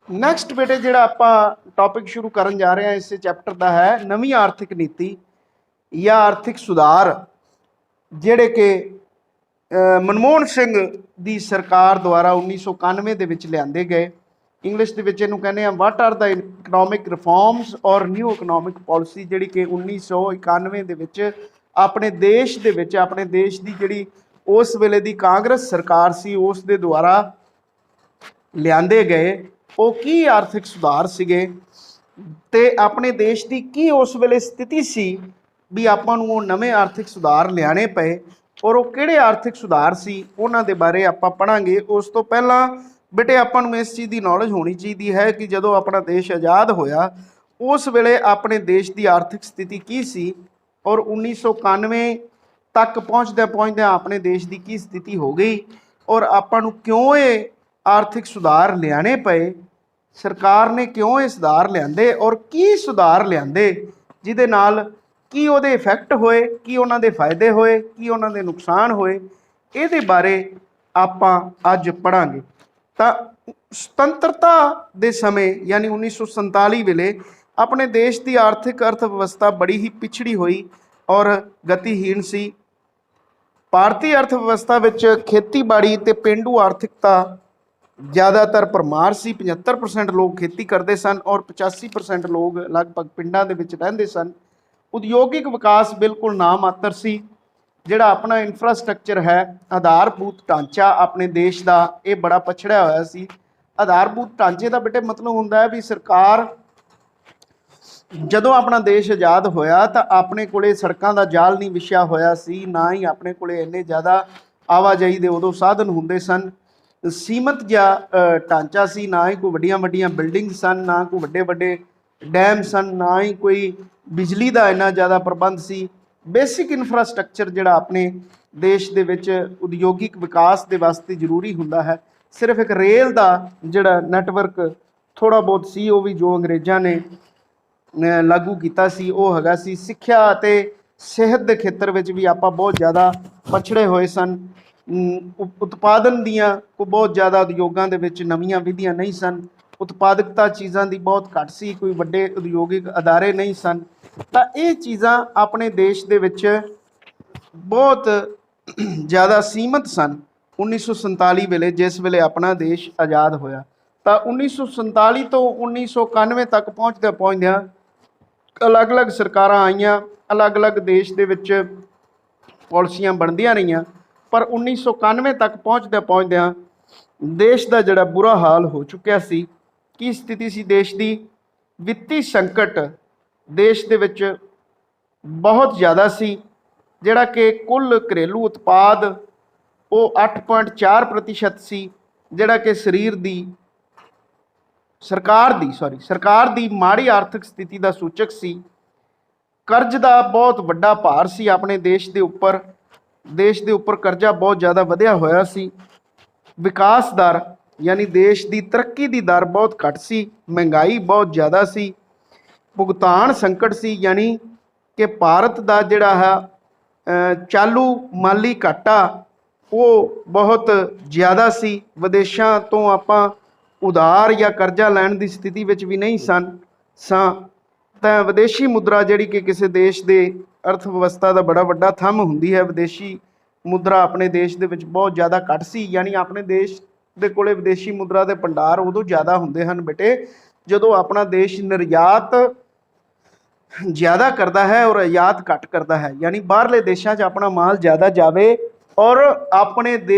Next ਬੇਟੇ ਜਿਹੜਾ ਆਪਾਂ ਟੌਪਿਕ ਸ਼ੁਰੂ ਕਰਨ ਜਾ ਰਹੇ ਹਾਂ ਇਸੇ ਚੈਪਟਰ ਦਾ ਹੈ ਨਵੀਂ ਆਰਥਿਕ ਨੀਤੀ ਜਾਂ ਆਰਥਿਕ ਸੁਧਾਰ ਜਿਹੜੇ ਕਿ ਮਨਮੋਹਨ ਸਿੰਘ ਦੀ ਸਰਕਾਰ ਦੁਆਰਾ 1991 ਦੇ ਵਿੱਚ ਲਿਆਂਦੇ ਗਏ। ਇੰਗਲਿਸ਼ ਦੇ ਵਿੱਚ ਇਹਨੂੰ ਕਹਿੰਦੇ ਆ what are the economic reforms ਔਰ ਨਿਊ ਇਕਨੋਮਿਕ ਪਾਲਿਸੀ, ਜਿਹੜੀ ਕਿ 1991 ਦੇ ਵਿੱਚ ਆਪਣੇ ਦੇਸ਼ ਦੀ ਜਿਹੜੀ ਉਸ ਵੇਲੇ ਦੀ ਕਾਂਗਰਸ ਸਰਕਾਰ ਸੀ ਉਸ ਦੇ ਦੁਆਰਾ ਲਿਆਂਦੇ ਗਏ। ਉਹ ਕੀ ਆਰਥਿਕ ਸੁਧਾਰ ਸੀਗੇ ਤੇ ਆਪਣੇ ਦੇਸ਼ ਦੀ ਕੀ ਉਸ ਵੇਲੇ ਸਥਿਤੀ ਸੀ ਵੀ ਆਪਾਂ ਨੂੰ ਉਹ ਨਵੇਂ ਆਰਥਿਕ ਸੁਧਾਰ ਲਿਆਣੇ ਪਏ ਔਰ ਉਹ ਕਿਹੜੇ ਆਰਥਿਕ ਸੁਧਾਰ ਸੀ ਉਹਨਾਂ ਦੇ ਬਾਰੇ ਆਪਾਂ ਪੜ੍ਹਾਂਗੇ। ਉਸ ਤੋਂ ਪਹਿਲਾਂ ਬੇਟੇ ਆਪਾਂ ਨੂੰ ਇਸ ਚੀਜ਼ ਦੀ ਨੌਲੇਜ ਹੋਣੀ ਚਾਹੀਦੀ ਹੈ ਕਿ ਜਦੋਂ ਆਪਣਾ ਦੇਸ਼ ਆਜ਼ਾਦ ਹੋਇਆ ਉਸ ਵੇਲੇ ਆਪਣੇ ਦੇਸ਼ ਦੀ ਆਰਥਿਕ ਸਥਿਤੀ ਕੀ ਸੀ ਔਰ 1991 ਤੱਕ ਪਹੁੰਚਦਿਆਂ ਆਪਣੇ ਦੇਸ਼ ਦੀ ਕੀ ਸਥਿਤੀ ਹੋ ਗਈ ਔਰ ਆਪਾਂ ਨੂੰ ਕਿਉਂ ਇਹ ਆਰਥਿਕ ਸੁਧਾਰ ਲਿਆਣੇ ਪਏ, ਸਰਕਾਰ ਨੇ ਕਿਉਂ ਇਹ ਸੁਧਾਰ ਲਿਆਂਦੇ ਔਰ ਕੀ ਸੁਧਾਰ ਲਿਆਂਦੇ ਜਿਹਦੇ ਨਾਲ ਕੀ ਉਹਦੇ ਇਫੈਕਟ ਹੋਏ, ਕੀ ਉਹਨਾਂ ਦੇ ਫਾਇਦੇ ਹੋਏ, ਕੀ ਉਹਨਾਂ ਦੇ ਨੁਕਸਾਨ ਹੋਏ, ਇਹਦੇ ਬਾਰੇ ਆਪਾਂ ਅੱਜ ਪੜ੍ਹਾਂਗੇ। ਤਾਂ ਸੁਤੰਤਰਤਾ ਦੇ ਸਮੇਂ ਯਾਨੀ 1947 ਵੇਲੇ ਆਪਣੇ ਦੇਸ਼ ਦੀ ਅਰਥ ਵਿਵਸਥਾ ਬੜੀ ਹੀ ਪਿਛੜੀ ਹੋਈ ਔਰ ਗਤੀਹੀਣ ਸੀ। ਭਾਰਤੀ ਅਰਥ ਵਿਵਸਥਾ ਵਿੱਚ ਖੇਤੀਬਾੜੀ ਤੇ ਪੇਂਡੂ ਆਰਥਿਕਤਾ ਜ਼ਿਆਦਾਤਰ ਭਰਮਾਰ ਸੀ। 75% ਲੋਕ ਖੇਤੀ ਕਰਦੇ ਸਨ ਔਰ 85% ਲੋਕ ਲਗਭਗ ਪਿੰਡਾਂ ਦੇ ਵਿੱਚ ਰਹਿੰਦੇ ਸਨ। ਉਦਯੋਗਿਕ ਵਿਕਾਸ ਬਿਲਕੁਲ ਨਾ ਮਾਤਰ ਸੀ। ਜਿਹੜਾ ਆਪਣਾ ਇਨਫਰਾਸਟ੍ਰਕਚਰ ਹੈ, ਆਧਾਰਭੂਤ ਢਾਂਚਾ ਆਪਣੇ ਦੇਸ਼ ਦਾ, ਇਹ ਬੜਾ ਪਛੜਿਆ ਹੋਇਆ ਸੀ। ਆਧਾਰਭੂਤ ਢਾਂਚੇ ਦਾ ਬੇਟੇ ਮਤਲਬ ਹੁੰਦਾ ਹੈ ਵੀ ਸਰਕਾਰ ਜਦੋਂ ਆਪਣਾ ਦੇਸ਼ ਆਜ਼ਾਦ ਹੋਇਆ ਤਾਂ ਆਪਣੇ ਕੋਲੇ ਸੜਕਾਂ ਦਾ ਜਾਲ ਨਹੀਂ ਵਿਛਿਆ ਹੋਇਆ ਸੀ, ਨਾ ਹੀ ਆਪਣੇ ਕੋਲੇ ਇੰਨੇ ਜ਼ਿਆਦਾ ਆਵਾਜਾਈ ਦੇ ਉਦੋਂ ਸਾਧਨ ਹੁੰਦੇ ਸਨ। ਸੀਮਤ ਜਿਹਾ ਢਾਂਚਾ ਸੀ, ਨਾ ਹੀ ਕੋਈ ਵੱਡੀਆਂ ਵੱਡੀਆਂ ਬਿਲਡਿੰਗ ਸਨ, ਨਾ ਕੋਈ ਵੱਡੇ ਵੱਡੇ ਡੈਮ ਸਨ, ਨਾ ਹੀ ਕੋਈ ਬਿਜਲੀ ਦਾ ਇੰਨਾ ਜ਼ਿਆਦਾ ਪ੍ਰਬੰਧ ਸੀ। ਬੇਸਿਕ ਇਨਫਰਾਸਟ੍ਰਕਚਰ ਜਿਹੜਾ ਆਪਣੇ ਦੇਸ਼ ਦੇ ਵਿੱਚ ਉਦਯੋਗਿਕ ਵਿਕਾਸ ਦੇ ਵਾਸਤੇ ਜ਼ਰੂਰੀ ਹੁੰਦਾ ਹੈ, ਸਿਰਫ ਇੱਕ ਰੇਲ ਦਾ ਜਿਹੜਾ ਨੈਟਵਰਕ ਥੋੜ੍ਹਾ ਬਹੁਤ ਸੀ, ਉਹ ਵੀ ਜੋ ਅੰਗਰੇਜ਼ਾਂ ਨੇ ਲਾਗੂ ਕੀਤਾ ਸੀ ਉਹ ਹੈਗਾ ਸੀ। ਸਿੱਖਿਆ ਅਤੇ ਸਿਹਤ ਦੇ ਖੇਤਰ ਵਿੱਚ ਵੀ ਆਪਾਂ ਬਹੁਤ ਜ਼ਿਆਦਾ ਪਛੜੇ ਹੋਏ ਸਨ। ਉਤਪਾਦਨ ਦੀਆਂ ਕੋਈ ਬਹੁਤ ਜ਼ਿਆਦਾ ਉਦਯੋਗਾਂ ਦੇ ਵਿੱਚ ਨਵੀਆਂ ਵਿਧੀਆਂ ਨਹੀਂ ਸਨ। ਉਤਪਾਦਕਤਾ ਚੀਜ਼ਾਂ ਦੀ ਬਹੁਤ ਘੱਟ ਸੀ, ਕੋਈ ਵੱਡੇ ਉਦਯੋਗਿਕ ਅਦਾਰੇ ਨਹੀਂ ਸਨ। ਤਾਂ ਇਹ ਚੀਜ਼ਾਂ ਆਪਣੇ ਦੇਸ਼ ਦੇ ਵਿੱਚ ਬਹੁਤ ਜ਼ਿਆਦਾ ਸੀਮਤ ਸਨ 1947 ਵੇਲੇ, ਜਿਸ ਵੇਲੇ ਆਪਣਾ ਦੇਸ਼ ਆਜ਼ਾਦ ਹੋਇਆ। ਤਾਂ 1947 ਤੋਂ 1991 ਤੱਕ ਪਹੁੰਚਦਿਆਂ ਅਲੱਗ-ਅਲੱਗ ਸਰਕਾਰਾਂ ਆਈਆਂ, ਅਲੱਗ-ਅਲੱਗ ਦੇਸ਼ ਦੇ ਵਿੱਚ ਪਾਲਿਸੀਆਂ ਬਣਦੀਆਂ ਰਹੀਆਂ, ਪਰ 1991 ਤੱਕ ਪਹੁੰਚਦਿਆਂ ਦੇਸ਼ ਦਾ ਜਿਹੜਾ ਬੁਰਾ ਹਾਲ ਹੋ ਚੁੱਕਿਆ ਸੀ। ਕੀ ਸਥਿਤੀ ਸੀ ਦੇਸ਼ ਦੀ? ਵਿੱਤੀ ਸੰਕਟ ਦੇਸ਼ ਦੇ ਵਿੱਚ ਬਹੁਤ ਜ਼ਿਆਦਾ ਸੀ, ਜਿਹੜਾ ਕਿ ਕੁੱਲ ਘਰੇਲੂ ਉਤਪਾਦ ਉਹ 8.4% ਸੀ, ਜਿਹੜਾ ਕਿ ਸਰਕਾਰ ਦੀ ਮਾੜੀ ਆਰਥਿਕ ਸਥਿਤੀ ਦਾ ਸੂਚਕ ਸੀ। ਕਰਜ਼ ਦਾ ਬਹੁਤ ਵੱਡਾ ਭਾਰ ਸੀ ਆਪਣੇ ਦੇਸ਼ ਦੇ ਉੱਪਰ ਕਰਜ਼ਾ ਬਹੁਤ ਜ਼ਿਆਦਾ ਵਧਿਆ ਹੋਇਆ ਸੀ। ਵਿਕਾਸ ਦਰ ਯਾਨੀ ਦੇਸ਼ ਦੀ ਤਰੱਕੀ ਦੀ ਦਰ ਬਹੁਤ ਘੱਟ ਸੀ। ਮਹਿੰਗਾਈ ਬਹੁਤ ਜ਼ਿਆਦਾ ਸੀ। ਭੁਗਤਾਨ ਸੰਕਟ ਸੀ, ਯਾਨੀ ਕਿ ਭਾਰਤ ਦਾ ਜਿਹੜਾ ਹੈ ਚਾਲੂ ਮਾਲੀ ਘਾਟਾ ਉਹ ਬਹੁਤ ਜ਼ਿਆਦਾ ਸੀ। ਵਿਦੇਸ਼ਾਂ ਤੋਂ ਆਪਾਂ ਉਧਾਰ ਜਾਂ ਕਰਜ਼ਾ ਲੈਣ ਦੀ ਸਥਿਤੀ ਵਿੱਚ ਵੀ ਨਹੀਂ ਸਾਂ। ਤਾਂ ਵਿਦੇਸ਼ੀ ਮੁਦਰਾ ਜਿਹੜੀ ਕਿ ਕਿਸੇ ਦੇਸ਼ ਦੇ ਅਰਥ ਵਿਵਸਥਾ ਦਾ ਬੜਾ ਵੱਡਾ ਥੰਮ ਹੁੰਦੀ ਹੈ, ਵਿਦੇਸ਼ੀ ਮੁਦਰਾ ਆਪਣੇ ਦੇਸ਼ ਦੇ ਵਿੱਚ ਬਹੁਤ ਜ਼ਿਆਦਾ ਘੱਟ ਸੀ। ਯਾਨੀ ਆਪਣੇ ਦੇਸ਼ ਦੇ ਕੋਲੇ ਵਿਦੇਸ਼ੀ ਮੁਦਰਾ ਦੇ ਭੰਡਾਰ ਉਦੋਂ ਜ਼ਿਆਦਾ ਹੁੰਦੇ ਹਨ ਬੇਟੇ ਜਦੋਂ ਆਪਣਾ ਦੇਸ਼ ਨਿਰਯਾਤ ਜ਼ਿਆਦਾ ਕਰਦਾ ਹੈ ਔਰ ਆਯਾਤ ਘੱਟ ਕਰਦਾ ਹੈ, ਯਾਨੀ ਬਾਹਰਲੇ ਦੇਸ਼ਾਂ 'ਚ ਆਪਣਾ ਮਾਲ ਜ਼ਿਆਦਾ ਜਾਵੇ ਔਰ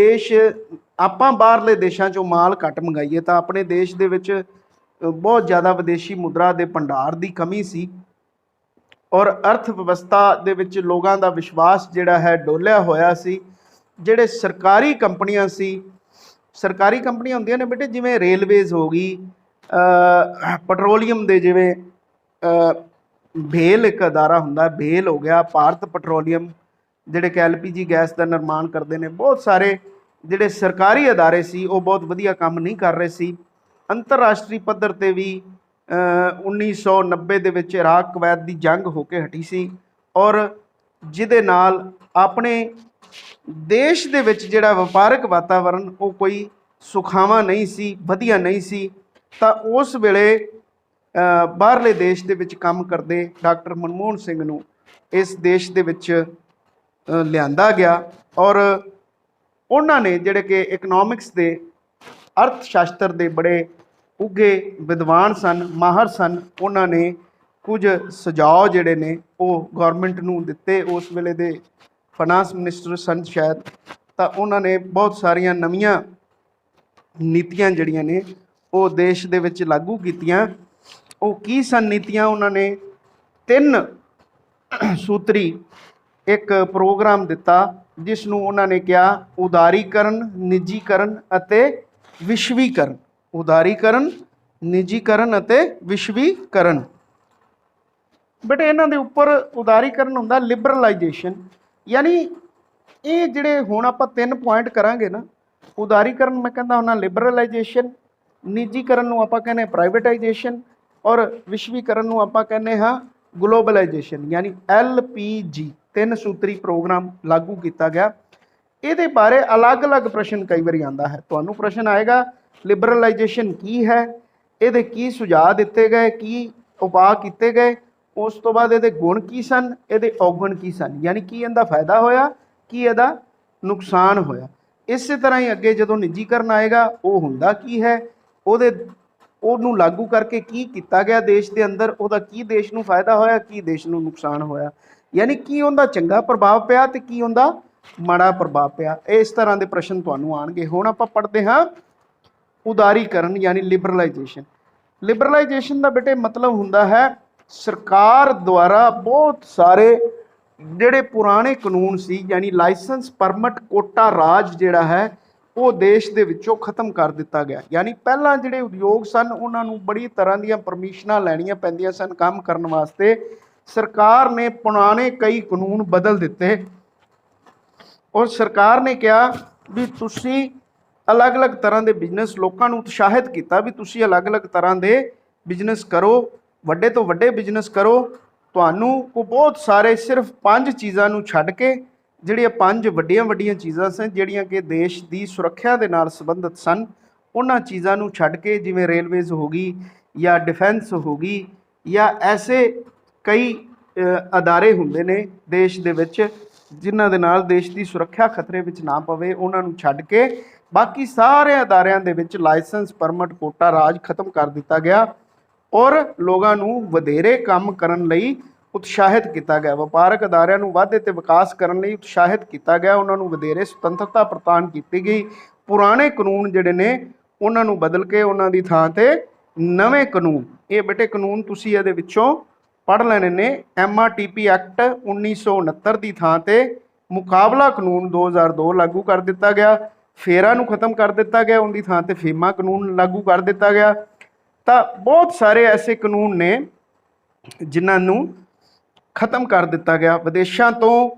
ਆਪਾਂ ਬਾਹਰਲੇ ਦੇਸ਼ਾਂ 'ਚੋਂ ਮਾਲ ਘੱਟ ਮੰਗਾਈਏ। ਤਾਂ ਆਪਣੇ ਦੇਸ਼ ਦੇ ਵਿੱਚ ਬਹੁਤ ਜ਼ਿਆਦਾ ਵਿਦੇਸ਼ੀ ਮੁਦਰਾ ਦੇ ਭੰਡਾਰ ਦੀ ਕਮੀ ਸੀ ਔਰ ਅਰਥ ਵਿਵਸਥਾ ਦੇ ਵਿੱਚ ਲੋਕਾਂ ਦਾ ਵਿਸ਼ਵਾਸ ਜਿਹੜਾ ਹੈ ਡੋਲਿਆ ਹੋਇਆ ਸੀ। ਜਿਹੜੇ ਸਰਕਾਰੀ ਕੰਪਨੀਆਂ ਹੁੰਦੀਆਂ ਨੇ ਬੇਟੇ, ਜਿਵੇਂ ਰੇਲਵੇਜ਼ ਹੋ ਗਈ, ਪੈਟਰੋਲੀਅਮ ਦੇ ਜਿਵੇਂ ਭੇਲ ਇੱਕ ਅਦਾਰਾ ਹੁੰਦਾ, ਭੇਲ ਹੋ ਗਿਆ, ਭਾਰਤ ਪੈਟਰੋਲੀਅਮ ਜਿਹੜੇ ਕਿ LPG ਗੈਸ ਦਾ ਨਿਰਮਾਣ ਕਰਦੇ ਨੇ। ਬਹੁਤ ਸਾਰੇ ਜਿਹੜੇ ਸਰਕਾਰੀ ਅਦਾਰੇ ਸੀ ਉਹ ਬਹੁਤ ਵਧੀਆ ਕੰਮ ਨਹੀਂ ਕਰ ਰਹੇ ਸੀ। ਅੰਤਰਰਾਸ਼ਟਰੀ ਪੱਧਰ 'ਤੇ ਵੀ 1990 ਦੇ ਵਿੱਚ ਇਰਾਕ ਕੁਵੈਤ ਦੀ ਜੰਗ ਹੋ ਕੇ ਹਟੀ ਸੀ ਔਰ ਜਿਹਦੇ ਨਾਲ ਆਪਣੇ ਦੇਸ਼ ਦੇ ਵਿੱਚ ਜਿਹੜਾ ਵਪਾਰਕ ਵਾਤਾਵਰਨ ਉਹ ਕੋਈ ਸੁਖਾਵਾਂ ਨਹੀਂ ਸੀ, ਵਧੀਆ ਨਹੀਂ ਸੀ। ਤਾਂ ਉਸ ਵੇਲੇ ਬਾਹਰਲੇ ਦੇਸ਼ ਦੇ ਵਿੱਚ ਕੰਮ ਕਰਦੇ ਡਾਕਟਰ ਮਨਮੋਹਨ ਸਿੰਘ ਨੂੰ ਇਸ ਦੇਸ਼ ਦੇ ਵਿੱਚ ਲਿਆਂਦਾ ਗਿਆ ਔਰ ਉਹਨਾਂ ਨੇ ਜਿਹੜੇ ਕਿ ਇਕਨੋਮਿਕਸ ਦੇ ਅਰਥ ਸ਼ਾਸਤਰ ਦੇ ਬੜੇ ਉੱਘੇ ਵਿਦਵਾਨ ਸਨ, ਮਾਹਰ ਸਨ। ਉਹਨਾਂ ਨੇ ਕੁਝ ਸੁਝਾਅ ਜਿਹੜੇ ਨੇ ਉਹ ਗੌਰਮੈਂਟ ਨੂੰ ਦਿੱਤੇ। ਉਸ ਵੇਲੇ ਦੇ ਫਾਈਨਾਂਸ ਮਿਨਿਸਟਰ ਸਨ ਸ਼ਾਇਦ, ਤਾਂ ਉਹਨਾਂ ਨੇ ਬਹੁਤ ਸਾਰੀਆਂ ਨਵੀਆਂ ਨੀਤੀਆਂ ਜਿਹੜੀਆਂ ਨੇ ਉਹ ਦੇਸ਼ ਦੇ ਵਿੱਚ ਲਾਗੂ ਕੀਤੀਆਂ। ਉਹ ਕੀ ਸਨ ਨੀਤੀਆਂ? ਉਹਨਾਂ ਨੇ 3 ਸੂਤਰੀ ਇੱਕ ਪ੍ਰੋਗਰਾਮ ਦਿੱਤਾ ਜਿਸ ਨੂੰ ਉਹਨਾਂ ਨੇ ਕਿਹਾ ਉਦਾਰੀਕਰਨ, ਨਿੱਜੀਕਰਨ ਅਤੇ ਵਿਸ਼ਵੀਕਰਨ। ਉਦਾਰੀਕਰਨ, ਨਿੱਜੀਕਰਨ ਅਤੇ ਵਿਸ਼ਵੀਕਰਨ। ਬਟ ਇਹਨਾਂ ਦੇ ਉੱਪਰ ਉਦਾਰੀਕਰਨ ਹੁੰਦਾ ਲਿਬਰਲਾਈਜੇਸ਼ਨ, ਯਾਨੀ ਇਹ ਜਿਹੜੇ ਹੁਣ ਆਪਾਂ 3 ਪੁਆਇੰਟ ਕਰਾਂਗੇ ਨਾ, ਉਦਾਰੀਕਰਨ ਮੈਂ ਕਹਿੰਦਾ ਹੁੰਦਾ ਲਿਬਰਲਾਈਜੇਸ਼ਨ, ਨਿੱਜੀਕਰਨ ਨੂੰ ਆਪਾਂ ਕਹਿੰਦੇ ਪ੍ਰਾਈਵੇਟਾਈਜੇਸ਼ਨ ਔਰ ਵਿਸ਼ਵੀਕਰਨ ਨੂੰ ਆਪਾਂ ਕਹਿੰਦੇ ਹਾਂ ਗਲੋਬਲਾਈਜੇਸ਼ਨ। ਯਾਨੀ LPG 3 ਸੂਤਰੀ ਪ੍ਰੋਗਰਾਮ ਲਾਗੂ ਕੀਤਾ ਗਿਆ। ਇਹਦੇ ਬਾਰੇ ਅਲੱਗ-ਅਲੱਗ ਪ੍ਰਸ਼ਨ ਕਈ ਵਾਰੀ ਆਉਂਦਾ ਹੈ। ਤੁਹਾਨੂੰ ਪ੍ਰਸ਼ਨ ਆਏਗਾ ਲਿਬਰਲਾਈਜੇਸ਼ਨ ਕੀ ਹੈ, ਇਹਦੇ ਕੀ ਸੁਝਾਅ ਦਿੱਤੇ ਗਏ, ਕੀ ਉਪਾਅ ਕੀਤੇ ਗਏ, ਉਸ ਤੋਂ ਬਾਅਦ ਇਹਦੇ ਗੁਣ ਕੀ ਸਨ, ਇਹਦੇ ਔਗਣ ਕੀ ਸਨ, ਯਾਨੀ ਕੀ ਇਹਦਾ ਫਾਇਦਾ ਹੋਇਆ, ਕੀ ਇਹਦਾ ਨੁਕਸਾਨ ਹੋਇਆ। ਇਸੇ ਤਰ੍ਹਾਂ ਹੀ ਅੱਗੇ ਜਦੋਂ ਨਿੱਜੀਕਰਨ ਆਏਗਾ ਉਹ ਹੁੰਦਾ ਕੀ ਹੈ, ਉਹਨੂੰ ਲਾਗੂ ਕਰਕੇ ਕੀ ਕੀਤਾ ਗਿਆ ਦੇਸ਼ ਦੇ ਅੰਦਰ, ਉਹਦਾ ਕੀ ਦੇਸ਼ ਨੂੰ ਫਾਇਦਾ ਹੋਇਆ, ਕੀ ਦੇਸ਼ ਨੂੰ ਨੁਕਸਾਨ ਹੋਇਆ, ਯਾਨੀ ਕੀ ਉਹਦਾ ਚੰਗਾ ਪ੍ਰਭਾਵ ਪਿਆ ਤੇ ਕੀ ਉਹਦਾ ਮਾੜਾ ਪ੍ਰਭਾਵ ਪਿਆ। ਇਸ ਤਰ੍ਹਾਂ ਦੇ ਪ੍ਰਸ਼ਨ ਤੁਹਾਨੂੰ ਆਉਣਗੇ। ਹੁਣ ਆਪਾਂ ਪੜ੍ਹਦੇ ਹਾਂ ਉਦਾਰੀਕਰਨ ਯਾਨੀ ਲਿਬਰਲਾਈਜੇਸ਼ਨ। ਲਿਬਰਲਾਈਜੇਸ਼ਨ ਦਾ ਬੇਟੇ ਮਤਲਬ ਹੁੰਦਾ ਹੈ ਸਰਕਾਰ ਦੁਆਰਾ ਬਹੁਤ ਸਾਰੇ ਜਿਹੜੇ ਪੁਰਾਣੇ ਕਾਨੂੰਨ ਸੀ, ਯਾਨੀ ਲਾਇਸੈਂਸ, ਪਰਮਿਟ, ਕੋਟਾ ਰਾਜ ਜਿਹੜਾ ਹੈ ਉਹ ਦੇਸ਼ ਦੇ ਵਿੱਚੋਂ ਖਤਮ ਕਰ ਦਿੱਤਾ ਗਿਆ। ਯਾਨੀ ਪਹਿਲਾਂ ਜਿਹੜੇ ਉਦਯੋਗ ਸਨ ਉਹਨਾਂ ਨੂੰ ਬੜੀ ਤਰ੍ਹਾਂ ਦੀਆਂ ਪਰਮਿਸ਼ਨਾਂ ਲੈਣੀਆਂ ਪੈਂਦੀਆਂ ਸਨ ਕੰਮ ਕਰਨ ਵਾਸਤੇ। ਸਰਕਾਰ ਨੇ ਪੁਰਾਣੇ ਕਈ ਕਾਨੂੰਨ ਬਦਲ ਦਿੱਤੇ ਔਰ ਸਰਕਾਰ ਨੇ ਕਿਹਾ ਵੀ ਤੁਸੀਂ ਅਲੱਗ-ਅਲੱਗ ਤਰ੍ਹਾਂ ਦੇ ਬਿਜ਼ਨਸ, ਲੋਕਾਂ ਨੂੰ ਉਤਸ਼ਾਹਿਤ ਕੀਤਾ ਵੀ ਤੁਸੀਂ ਅਲੱਗ-ਅਲੱਗ ਤਰ੍ਹਾਂ ਦੇ ਬਿਜ਼ਨਸ ਕਰੋ, ਵੱਡੇ ਤੋਂ ਵੱਡੇ ਬਿਜ਼ਨਸ ਕਰੋ। ਤੁਹਾਨੂੰ ਕੋ ਬਹੁਤ ਸਾਰੇ ਸਿਰਫ 5 ਚੀਜ਼ਾਂ ਨੂੰ ਛੱਡ ਕੇ, ਜਿਹੜੀਆਂ 5 ਵੱਡੀਆਂ ਚੀਜ਼ਾਂ ਸਨ ਜਿਹੜੀਆਂ ਕਿ ਦੇਸ਼ ਦੀ ਸੁਰੱਖਿਆ ਦੇ ਨਾਲ ਸੰਬੰਧਿਤ ਸਨ, ਉਹਨਾਂ ਚੀਜ਼ਾਂ ਨੂੰ ਛੱਡ ਕੇ ਜਿਵੇਂ ਰੇਲਵੇਜ਼ ਹੋ ਗਈ ਜਾਂ ਡਿਫੈਂਸ ਹੋ ਗਈ ਜਾਂ ਐਸੇ ਕਈ ਅਦਾਰੇ ਹੁੰਦੇ ਨੇ ਦੇਸ਼ ਦੇ ਵਿੱਚ ਜਿਨ੍ਹਾਂ ਦੇ ਨਾਲ ਦੇਸ਼ ਦੀ ਸੁਰੱਖਿਆ ਖਤਰੇ ਵਿੱਚ ਨਾ ਪਵੇ, ਉਹਨਾਂ ਨੂੰ ਛੱਡ ਕੇ ਬਾਕੀ ਸਾਰੇ ਅਦਾਰਿਆਂ ਦੇ ਵਿੱਚ ਲਾਇਸੈਂਸ, ਪਰਮਿਟ, ਕੋਟਾ ਰਾਜ ਖਤਮ ਕਰ ਦਿੱਤਾ ਗਿਆ ਔਰ ਲੋਕਾਂ ਨੂੰ ਵਧੇਰੇ ਕੰਮ ਕਰਨ ਲਈ ਉਤਸ਼ਾਹਿਤ ਕੀਤਾ ਗਿਆ। ਵਪਾਰਕ ਅਦਾਰਿਆਂ ਨੂੰ ਵਾਧੇ ਤੇ ਵਿਕਾਸ ਕਰਨ ਲਈ ਉਤਸ਼ਾਹਿਤ ਕੀਤਾ ਗਿਆ, ਉਹਨਾਂ ਨੂੰ ਵਧੇਰੇ ਸੁਤੰਤਰਤਾ ਪ੍ਰਦਾਨ ਕੀਤੀ ਗਈ। ਪੁਰਾਣੇ ਕਾਨੂੰਨ ਜਿਹੜੇ ਨੇ ਉਹਨਾਂ ਨੂੰ ਬਦਲ ਕੇ ਉਹਨਾਂ ਦੀ ਥਾਂ ਤੇ ਨਵੇਂ ਕਾਨੂੰਨ, ਇਹ ਬੇਟੇ ਕਾਨੂੰਨ ਤੁਸੀਂ ਇਹਦੇ ਵਿੱਚੋਂ ਪੜ੍ਹ ਲੈਣੇ ਨੇ। MRTP ਐਕਟ 1969 ਦੀ ਥਾਂ ਤੇ ਮੁਕਾਬਲਾ ਕਾਨੂੰਨ 2002 ਲਾਗੂ ਕਰ ਦਿੱਤਾ ਗਿਆ। ਫੇਰਾ ਨੂੰ ਖਤਮ ਕਰ ਦਿੱਤਾ ਗਿਆ, ਉਹਦੀ ਥਾਂ ਤੇ ਫੀਮਾ ਕਾਨੂੰਨ ਲਾਗੂ ਕਰ ਦਿੱਤਾ ਗਿਆ। ਤਾਂ ਬਹੁਤ ਸਾਰੇ ਐਸੇ ਕਾਨੂੰਨ ਨੇ ਜਿਨ੍ਹਾਂ ਨੂੰ ਖਤਮ ਕਰ ਦਿੱਤਾ ਗਿਆ। ਵਿਦੇਸ਼ਾਂ ਤੋਂ